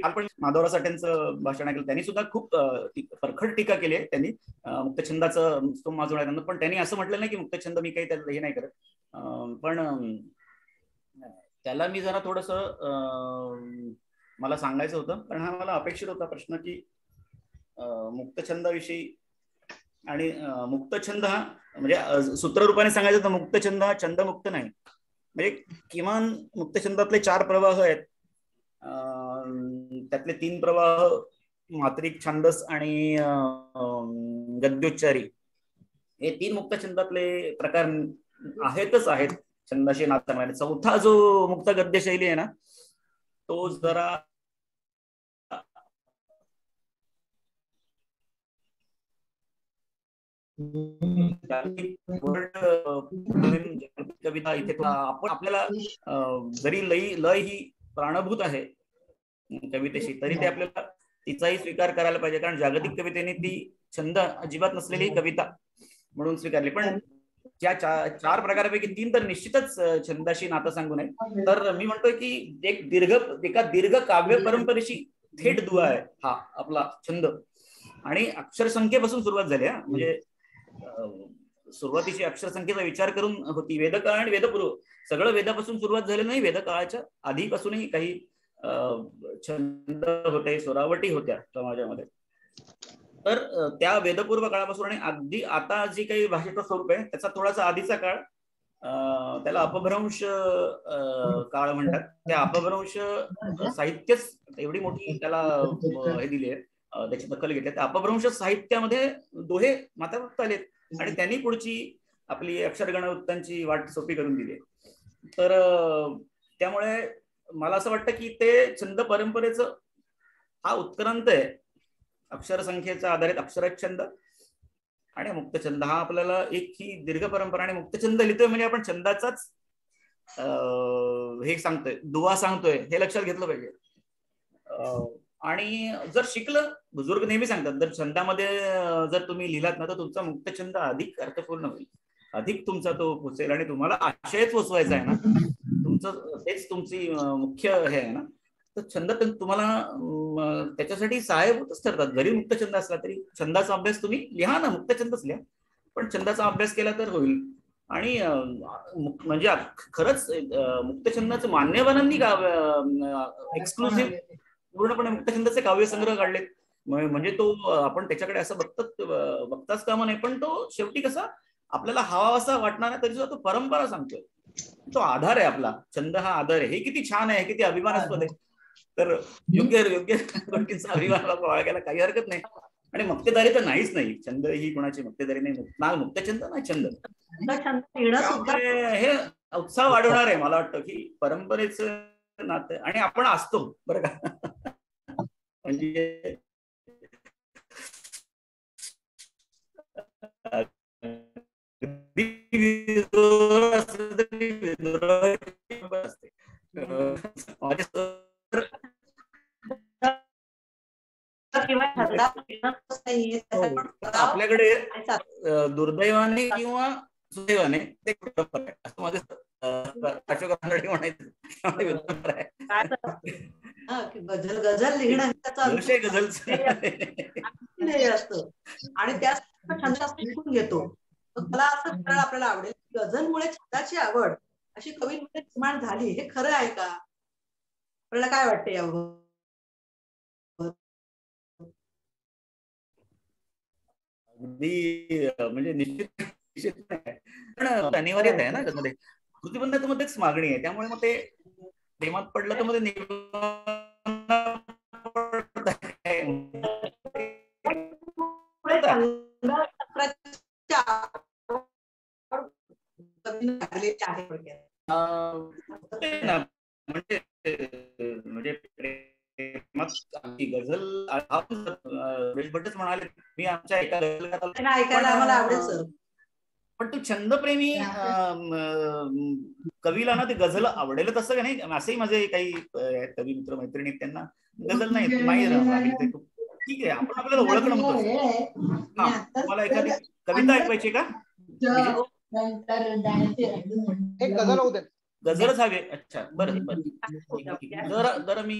आपण माधवराव साठेंचं भाषण ऐकलं, त्यांनी सुद्धा खूप परखड टीका केली आहे त्यांनी मुक्तछंदाचं पण त्यांनी असं म्हटलं नाही की मुक्तछंद मी काही त्याला हे नाही करत. पण त्याला मी जरा थोडस मला सांगायचं होतं, कारण हा मला अपेक्षित होता प्रश्न की मुक्तछंदाविषयी. आणि मुक्तछंद हा म्हणजे सूत्ररूपाने सांगायचं तर मुक्तछंद हा छंदमुक्त नाही, म्हणजे किमान मुक्तछंदातले 4 प्रवाह आहेत. त्यातले 3 प्रवाह मात्रिक, छांदस आणि गद्योच्चारी, हे 3 मुक्तछंदातले प्रकार आहेतच आहेत छंदाशी नाता सांगणारे. चौथा जो मुक्त गद्य शैली आहे ना, तो जरा कविता इथे आपण आपल्याला जरी लय ही प्राणभूत आहे कवितेशी, तरी ते आपल्याला तिचाही स्वीकार करायला पाहिजे, कारण जागतिक कवितेने ती छंद अजिबात नसलेली कविता म्हणून स्वीकारली. पण ज्या 4 प्रकारापैकी 3 तर निश्चितच छंदाशी नातं सांगू नये. तर मी म्हणतोय की एका दीर्घ काव्य परंपरेशी थेट दुवा आहे हा आपला छंद. आणि अक्षरसंख्येपासून सुरुवात झाली. म्हणजे सुरुवातीची अक्षरसंख्येचा विचार करून होती. वेदकाळ आणि वेदपूर्व सगळं वेदापासून सुरुवात झालं नाही, वेदकाळाच्या आधीपासूनही काही छंद होते, स्वरावटी होत्या समाजामध्ये. तर त्या वेदपूर्व काळापासून आणि अगदी आता जी काही भाषेचं स्वरूप आहे त्याचा थोडासा आधीचा काळ, त्याला अपभ्रंश काळ म्हणतात. त्या अपभ्रंश साहित्यच एवढी मोठी त्याला हे दिली आहे, त्याची दखल घेतली. त्या अपभ्रंश साहित्यामध्ये दोहे माता फक्त आलेत आणि त्यांनी पुढची आपली अक्षरगणवृत्तांची वाट सोपी करून दिली. तर त्यामुळे मला असं वाटतं की ते छंद परंपरेचं हा उत्क्रांत आहे. अक्षरसंख्येचा आधारित अक्षरछंद आणि मुक्तछंद हा आपल्याला एक ही दीर्घ परंपरा. आणि मुक्तछंद लिहितोय म्हणजे आपण छंदाचाच हे सांगतोय, दुवा सांगतोय, हे लक्षात घेतलं पाहिजे. आणि जर शिकलं, बुजुर्ग नेहमी सांगतात, जर छंदामध्ये जर तुम्ही लिहिलात ना तर तुमचा मुक्तछंद अधिक अर्थपूर्ण होईल, अधिक तुमचा तो पोचेल. आणि तुम्हाला आशयच पोचवायचा आहे ना, तुमचं तेच तुमची मुख्य हे आहे ना, तर छंद तुम्हाला त्याच्यासाठी सहाय्यभूतच ठरतात. जरी मुक्तछंद असला तरी छंदाचा अभ्यास तुम्ही लिहा ना, मुक्तछंदच लिहा, पण छंदाचा अभ्यास केला तर होईल. आणि म्हणजे खरंच मुक्तछंदाचं मान्यवरांनी एक्सक्लुसिव्ह पूर्णपणे मुक्तछंदाचे काव्यसंग्रह काढलेत. म्हणजे तो आपण त्याच्याकडे असं बघताच कामा नाही, पण तो शेवटी कसा आपल्याला हवा असा वाटणार तरी सुद्धा तो परंपरा सांगतोय, तो आधार आहे आपला. छंद हा आधार आहे. हे किती छान आहे, किती अभिमानास्पद आहे. तर योग्य गोष्टींचा अभिमान बाळगायला काही हरकत नाही. आणि मक्तेदारी तर नाहीच नाही, छंद ही कोणाची मक्तेदारी नाही, ना मुक्तछंद ना छंद. हे उत्साह वाढवणार आहे मला वाटतं की परंपरेचं नातं. आणि आपण असतो बरं का, म्हणजे आपल्याकडे दुर्दैवाने किंवा सुदैवाने ते असं माझं अशोक म्हणायचं गझल लिहिणं असतं आणि त्या छंद शिकून घेतो. मला असं करायला आपल्याला आवडेल, गझलमुळे छंदाची आवड अशी कवींमध्ये निर्माण झाली, हे खरं आहे का? आपल्याला काय वाटतं यावर? अगदी म्हणजे निश्चित पण अनिवार्यता आहे ना त्यामध्ये, कृतीबंधामध्येच मागणी आहे. त्यामुळे मग ते प्रेमात पडलं तर मध्ये गझल भटच म्हणाले, मी आमच्या एका ऐकायला आम्हाला आवडेल सर. पण तू छंदप्रेमी कवीला ना ते गझल आवडेल तसं का नाही. असंही माझे काही कवी मित्र मैत्रिणी त्यांना गझल नाही ठीक आहे, आपण आपल्याला ओळखणं महत्वाचं. हा, तुम्हाला एखादी कविता ऐकवायची का? एक गझल होऊ दे. गझलच हवे. अच्छा, बरं बरं. जरा मी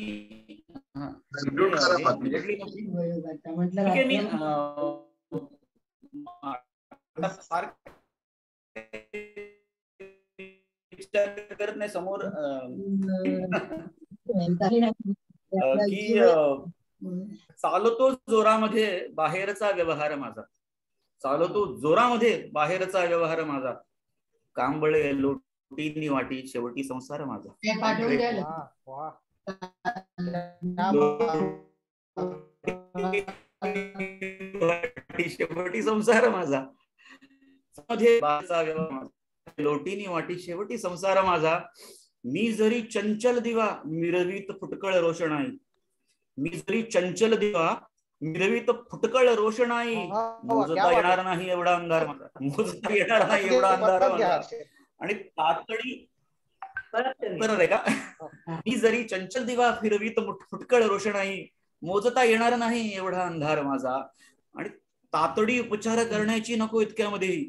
विचार करत नाही समोर की चालतो जोरामध्ये बाहेरचा व्यवहार माझा, चालतो जोरामध्ये बाहेरचा व्यवहार माझा, कांबळे लोटीनी वाटी शेवटी संसार माझा. शेवटी संसार माझा, लोटीनी वाटी शेवटी संसार माझा. मी जरी चंचल दिवा मिरवीत फुटकळ रोषणाई, मी जरी चंचल दिवा मिरवीत फुटकळ रोषणाई, मोजता येणार नाही एवढा अंधार माझा, मोजता येणार नाही एवढा अंधार माझा. आणि तातडी बरोबर आहे का? मी जरी चंचल दिवा फिरवीत फुटकळ रोषणाई, मोजता येणार नाही एवढा अंधार माझा. आणि तातडी उपचार करण्याची नको इतक्यामध्ये,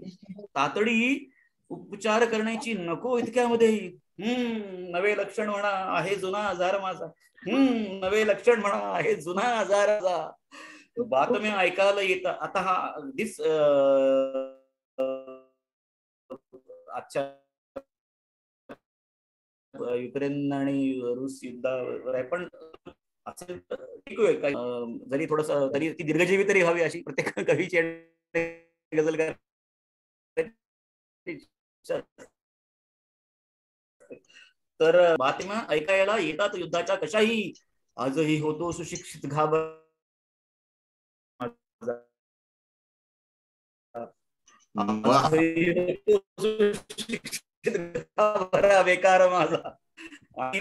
तातडी उपचार करण्याची नको इतक्यामध्ये. नवे लक्षण म्हणा आहे जुना आजार माझा, नवे लक्षण म्हणा आहे जुना आजार माझा. बातम्या ऐकायला येतात आता. हा अगदीच आजच्या युक्रेन आणि रूस युद्धावर आहे, पण असेल ठीक आहे. जरी थोडस तरी ती दीर्घजीवी तरी व्हावी अशी प्रत्येक कवीची गजल. तर बातम्या ऐकायला येतात युद्धाच्या कशाही, आजही होतो सुशिक्षित घाबर बेकार माझा. आणि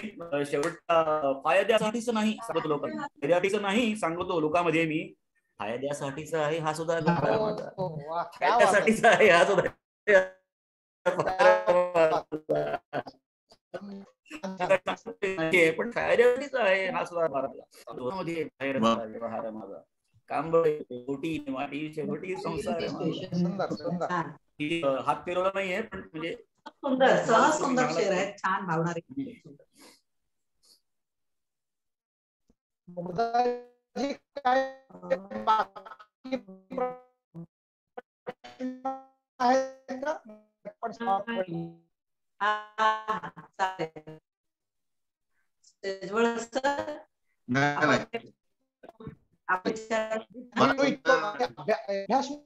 शेवटचा फायद्यासाठीच नाही सांगतो लोकांना, फायद्यासाठीच नाही सांगतो लोकांमध्ये मी, फायद्यासाठीच आहे हा सुद्धा माझा, फायद्यासाठीच आहे हा सुद्धा. पण फायद्यासाठीच आहे हा सुद्धा व्यवहार माझा. कांबळे लोटी वाटी शेवटी संसार. हात फिरवला नाहीये पण म्हणजे सुंदर, सहज सुंदर शेर आहे, छान भावणारे.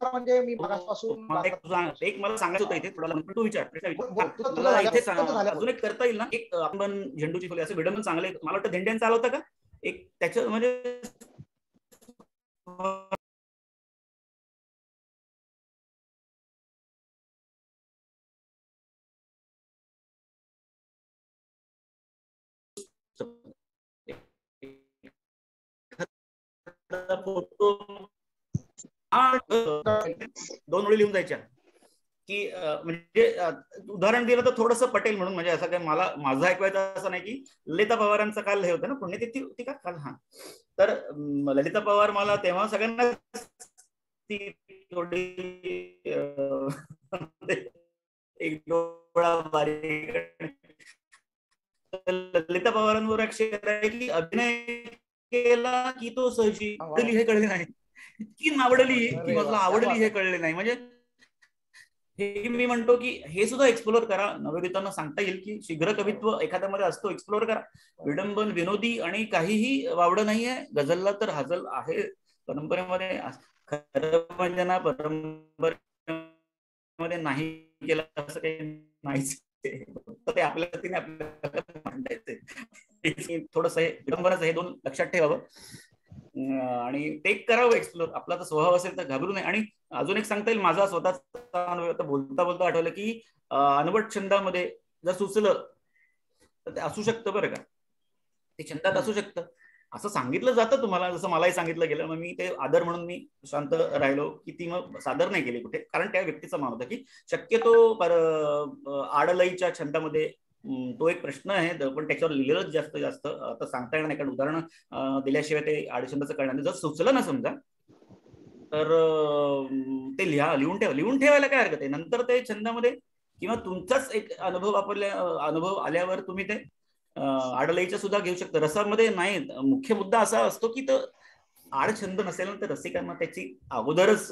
म्हणजे मी मगासपासून एक मला सांगायचं होतं इथे थोडा, तू विचार इथे अजून एक करता येईल ना. एक आपण झेंडूची फुले असं विडंबन चांगले, मला वाटतं धेंड्यांचं आलं होतं का एक त्याच्या म्हणजे दोन ओळी लिहून जायच्या की म्हणजे उदाहरण दिलं तर थोडंसं पटेल म्हणून, म्हणजे असं काय मला माझं ऐकवायचं असं नाही की ललिता पवारांचं काल हे होतं ना पुण्यतिथी होती का काल. हा तर ललिता पवार मला तेव्हा सगळ्यांना थोडी एक डोळा बारीक. ललिता पवारांवर अक्षर आहे की अभिनय केला की तो सहजी आवडली हे कळले नाही, इतकी नावडली की मला आवडली हे कळले नाही. म्हणजे हे मी म्हणतो की हे सुद्धा एक्सप्लोर करा. नवोदितांना सांगता येईल की शीघ्र कवित्व एखाद्यामध्ये असतो, एक्सप्लोर करा. विडंबन विनोदी आणि काहीही वावडं नाहीये. गझलला तर हजल आहे परंपरेमध्ये. खरं म्हणजे ना परंपरेमध्ये नाही केलं असं काही नाहीच, ते आपल्या गतीने आपल्याला मांडायचंय. थोडस हे विडंबनाचं हे दोन लक्षात ठेवावं आणि टेक करावं एक्सप्लोर. आपला तर स्वभाव असेल तर घाबरू नये. आणि अजून एक सांगता येईल माझा स्वतःचा अनुभव, बोलता बोलता आठवलं की अनवट छंदामध्ये जर सुचलं तर ते असू शकतं बरं का, ते छंदात असू शकतं असं सांगितलं जातं तुम्हाला, जसं मलाही सांगितलं गेलं. मग मी ते आदर म्हणून मी शांत राहिलो की ती मग सादर नाही केली कुठे, कारण त्या व्यक्तीचा मान होता की शक्यतो आडलईच्या छंदामध्ये तो एक प्रश्न आहे, पण त्याच्यावर लिहिलं जास्त आता सांगता येणार नाही कारण उदाहरणं दिल्याशिवाय ते आडछंदाचं कळणार नाही. जर सुचलं ना समजा तर ते लिहून ठेवायला काय हरकत आहे. नंतर ते छंदामध्ये किंवा तुमचाच एक अनुभव आल्यावर तुम्ही ते आडलईच्या सुद्धा घेऊ शकता. रसामध्ये नाही. मुख्य मुद्दा असा असतो की तो आडछंद नसेल ना तर रसिकांना त्याची अगोदरच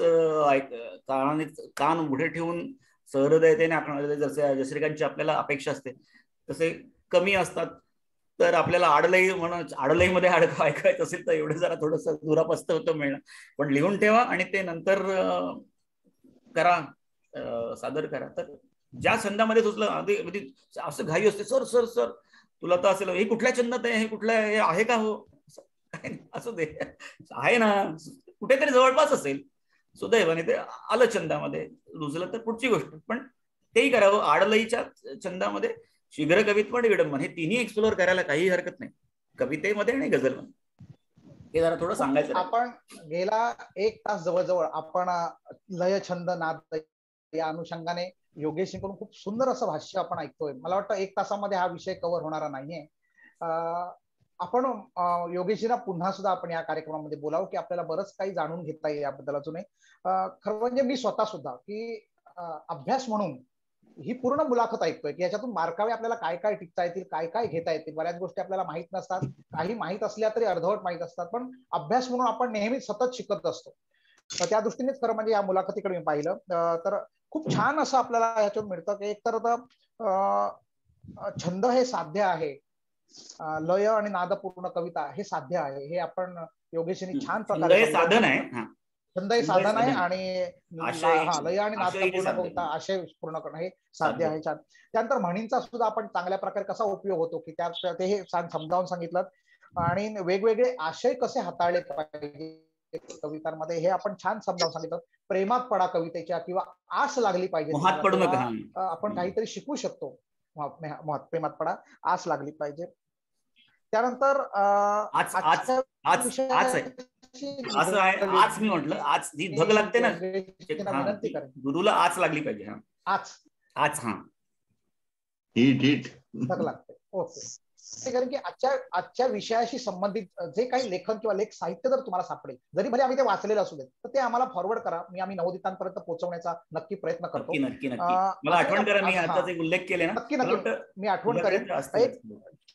कान उघडे ठेवून सहृदयतेने जसं जसरिकांची आपल्याला अपेक्षा असते तसे कमी असतात. तर आपल्याला आडलई म्हणून आडलईमध्ये ऐकायचं असेल तर एवढं जरा थोडस दुरापस्त होतं मिळणं. पण लिहून ठेवा आणि ते नंतर करा, सादर करा. तर ज्या छंदामध्ये सुचलं आधी असं घाई असते, सर सर सर तुला तर असेल हे कुठल्या छंदात आहे, हे कुठल्या हे आहे का हो, असं दे आहे ना कुठेतरी जवळपास असेल, सुदैवाने ते आलं छंदामध्ये, रुजलं तर पुढची गोष्ट. पण तेही करावं. आडलईच्या छंदामध्ये शीघ्र कवित्व आणि विडंबन हे तिन्ही एक्सप्लोअर करायला काही हरकत नाही, कवितेमध्ये आणि गझलमध्ये. हे जरा थोडं सांगायचं. आपण गेला 1 तास जवळजवळ आपण लय छंद नाद या अनुषंगाने योगेशकडून खूप सुंदर असं भाष्य आपण ऐकतोय. मला वाटतं 1 तासामध्ये हा विषय कव्हर होणारा नाहीये. आपण योगेशजींना पुन्हा सुद्धा आपण या कार्यक्रमामध्ये बोलावं की आपल्याला बरंच काही जाणून घेता येईल याबद्दल अजूनही. खरं म्हणजे मी स्वतः सुद्धा की अभ्यास म्हणून ही पूर्ण मुलाखत ऐकतोय की याच्यातून बारकावे आपल्याला काय काय टिकता येतील, काय काय घेता येतील. बऱ्याच गोष्टी आपल्याला माहित नसतात, काही माहित असल्या तरी अर्धवट माहित असतात, पण अभ्यास म्हणून आपण नेहमी सतत शिकत असतो. तर त्या दृष्टीनेच खरं म्हणजे या मुलाखतीकडे मी पाहिलं तर खूप छान असं आपल्याला ह्याच्यातून मिळतं की एकतर छंद हे साध्य आहे, लय आणि नादपूर्ण कविता हे साध्य आहे. हे आपण योगेशनी छान प्रकारे साधन आहे, छंद हे साधन आहे आणि लय आणि नादपूर्ण कविता आशय पूर्ण करणं हे साध्य आहे. छान. त्यानंतर म्हणींचा सुद्धा आपण चांगल्या प्रकारे कसा उपयोग होतो की त्यात ते हे समजावून सांगितलं आणि वेगवेगळे आशय कसे हाताळले पाहिजे कवितांमध्ये हे आपण छान समजावून सांगितलं. प्रेमात पडा कवितेच्या किंवा आस लागली पाहिजे, आपण काहीतरी शिकू शकतो. प्रेमात पडा, आस लागली पाहिजे. त्यानंतर आज मी म्हटलं आज जी धग लागते ना विनंती करेन गुरुला आज लागली पाहिजे. आज धग लागते. ओके. कारण की आजच्या विषयाशी संबंधित जे काही लेखन किंवा लेख साहित्य जर तुम्हाला सापडेल, जरी भले आम्ही ते वाचलेलं असू देत, तर ते आम्हाला फॉरवर्ड करा. आम्ही नवोदितांपर्यंत पोहोचवण्याचा नक्की प्रयत्न करतो. नक्की मला आठवण करा. मी आता जे उल्लेख केले ना नक्की मी आठवण करेन.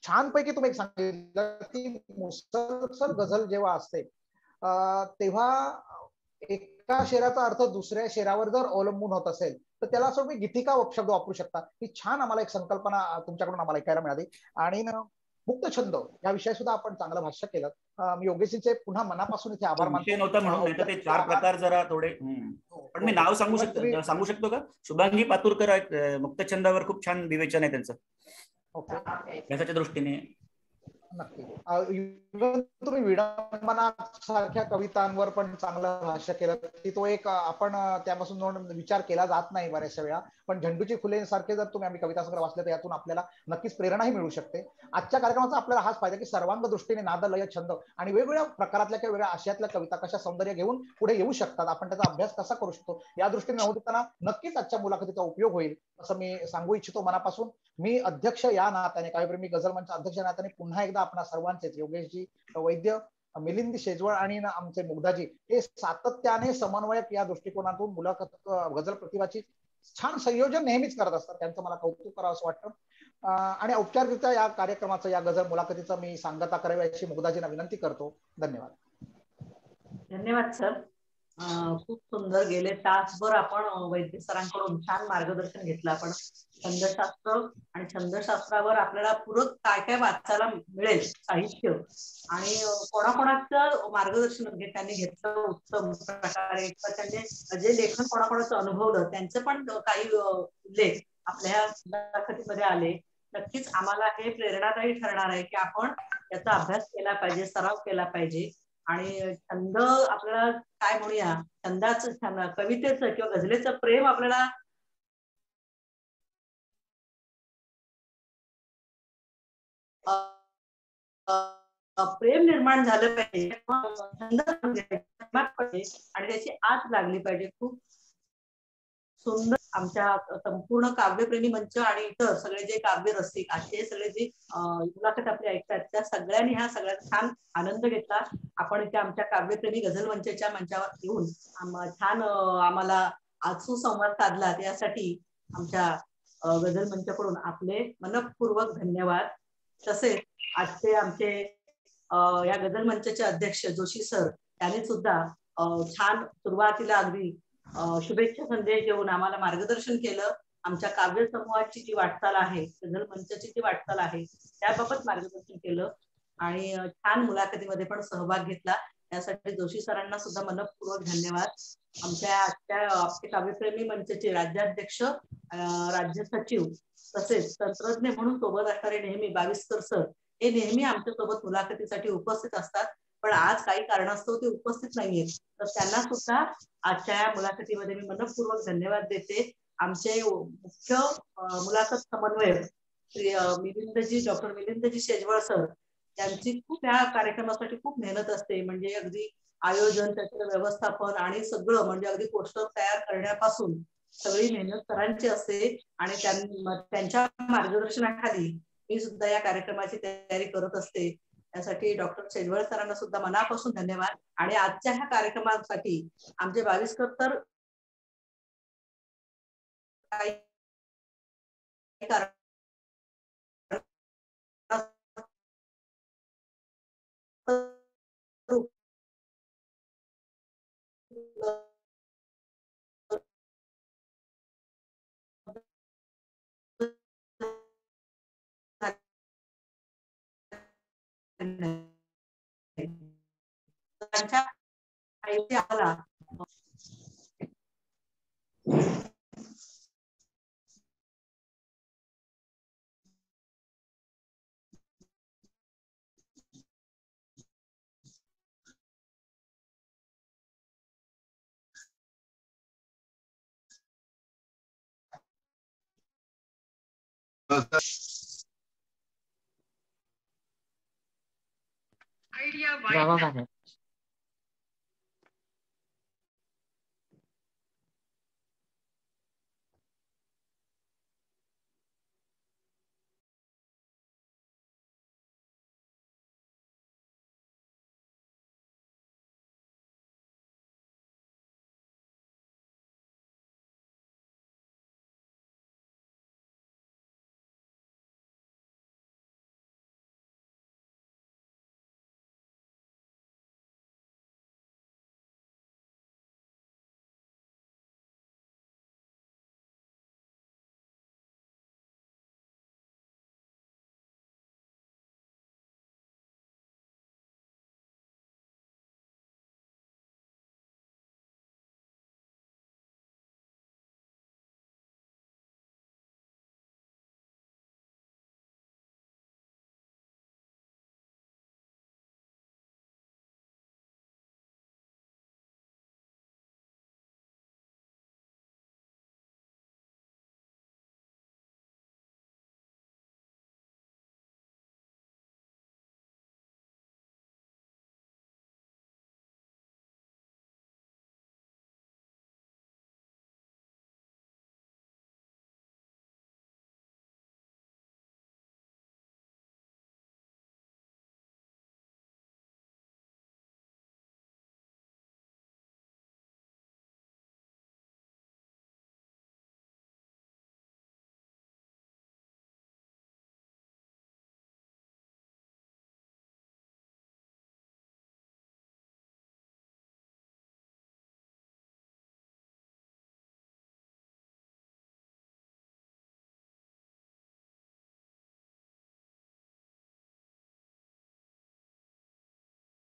छानपैकी तुम्ही सांगितलं की मुसलसल गझल जेव्हा असते तेव्हा एका शेराचा अर्थ दुसऱ्या शेरावर जर अवलंबून होत असेल तर त्याला असं तुम्ही गीतिका शब्द वापरू शकता. ही छान आम्हाला एक संकल्पना तुमच्याकडून आम्हाला ऐकायला मिळाली. आणि मुक्त छंद या विषयी सुद्धा आपण चांगलं भाष्य केलं. मी योगेशजींचे पुन्हा मनापासून इथे आभार मानतो. म्हणून ते 4 प्रकार जरा थोडे, पण मी नाव सांगू शकतो का? शुभांगी पातुरकर मुक्त छंदावर खूप छान विवेचन आहे त्यांचं. त्याच्या दृष्टीने नक्की. तुम्ही विडंबना सारख्या कवितांवर पण चांगलं भाष्य केलं की तो एक आपण त्यापासून विचार केला जात नाही बऱ्याचशा वेळा. पण झेंडूची फुले सारखे जर तुम्ही आम्ही कविता संग्रह वाचले तर यातून आपल्याला नक्कीच प्रेरणाही मिळू शकते. आजच्या कार्यक्रमाचा आपल्याला हाच फायदा की सर्वांग दृष्टीने नाद, लय, छंद आणि वेगवेगळ्या प्रकारातल्या किंवा वेगळ्या आशयातल्या कविता कशा सौंदर्य घेऊन पुढे येऊ शकतात, आपण त्याचा अभ्यास कसा करू शकतो या दृष्टीने नवोदितांना नक्कीच आजच्या मुलाखतीचा उपयोग होईल असं मी सांगू इच्छितो मनापासून. मी अध्यक्ष या नात्याने, काव्यप्रेमी गझल मंच अध्यक्ष या नात्याने पुन्हा एकदा आपणा सर्वांचेच योगेशजी वैद्य, मिलिंद शेजवळ आणि आमचे मुग्धाजी हे सातत्याने समन्वयक या दृष्टिकोनातून मुलाखत गझल प्रतिभाची छान संयोजन नेहमीच करत असतात. त्यांचं मला कौतुक करावं असं वाटतं. आणि औपचारिकरित्या या कार्यक्रमाचं, या गझल मुलाखतीचं मी सांगता करावी अशी मुग्धाजींना विनंती करतो. धन्यवाद. धन्यवाद सर. खूप सुंदर. गेले तासभर आपण वैद्य सरांकडून छान मार्गदर्शन घेतलं. आपण छंदशास्त्र आणि छंदशास्त्रावर आपल्याला पूरक काय काय वाचायला मिळेल साहित्य आणि कोणाकोणाचं मार्गदर्शन त्यांनी घेतलं उत्तम प्रकारे, त्यांनी जे लेखन कोणाकोणाचं अनुभवलं त्यांचं पण काही लेख आपल्या मुलाखतीमध्ये आले. नक्कीच आम्हाला हे प्रेरणादायी ठरणार आहे की आपण याचा अभ्यास केला पाहिजे, सराव केला पाहिजे. आणि छंद आपल्याला काय म्हणूया, छंदाचं, कवितेचं किंवा गझलेचं प्रेम आपल्याला प्रेम निर्माण झालं पाहिजे आणि त्याची आस लागली पाहिजे. खूप सुंदर. आमच्या संपूर्ण काव्यप्रेमी मंच आणि इतर सगळे जे काव्य रसिक असे सगळे जे मुलाखत आपले ऐकतात त्या सगळ्यांनी ह्या सगळ्यात छान आनंद घेतला. आपण इथे आमच्या काव्यप्रेमी गझल मंचच्या मंचावर येऊन छान आम्हाला आज सुसंवाद साधला. त्यासाठी आमच्या गझल मंचाकडून आपले मनपूर्वक धन्यवाद. तसेच आजचे आमचे या गझल मंचचे अध्यक्ष जोशी सर त्यांनी सुद्धा छान सुरुवातीला अगदी शुभेच्छा संदेश देऊन आम्हाला मार्गदर्शन केलं आमच्या काव्य समूहाची जी वाटचाल आहे, गझल मंचची जी वाटचाल आहे, त्याबाबत मार्गदर्शन केलं आणि छान मुलाखतीमध्ये पण सहभाग घेतला. त्यासाठी जोशी सरांना सुद्धा मनपूर्वक धन्यवाद. आमच्या आपले काव्यप्रेमी मंचचे राज्याध्यक्ष, राज्य सचिव तसेच तंत्रज्ञ म्हणून सोबत असणारे नेहमी बाविस्कर सर हे नेहमी आमच्या सोबत मुलाखतीसाठी उपस्थित असतात, पण आज काही कारणास्तव ते उपस्थित नाहीयेत, तर त्यांना सुद्धा आजच्या या मुलाखतीमध्ये मी मनपूर्वक धन्यवाद देते. आमचे मुख्य मुलाखत समन्वयक श्री डॉक्टर मिलिंदजी शेजवळ सर यांची खूप या कार्यक्रमासाठी खूप मेहनत असते, म्हणजे अगदी आयोजन, त्याचं व्यवस्थापन आणि सगळं, म्हणजे अगदी पोस्टर तयार करण्यापासून सगळी मेहनत सरांची असते आणि त्यांच्या मार्गदर्शनाखाली मी सुद्धा या कार्यक्रमाची तयारी करत असते. त्यासाठी डॉक्टर शेजवळ सरांना सुद्धा मनापासून धन्यवाद. आणि आजच्या ह्या कार्यक्रमासाठी आमचे बाविस्कर तर आयडिया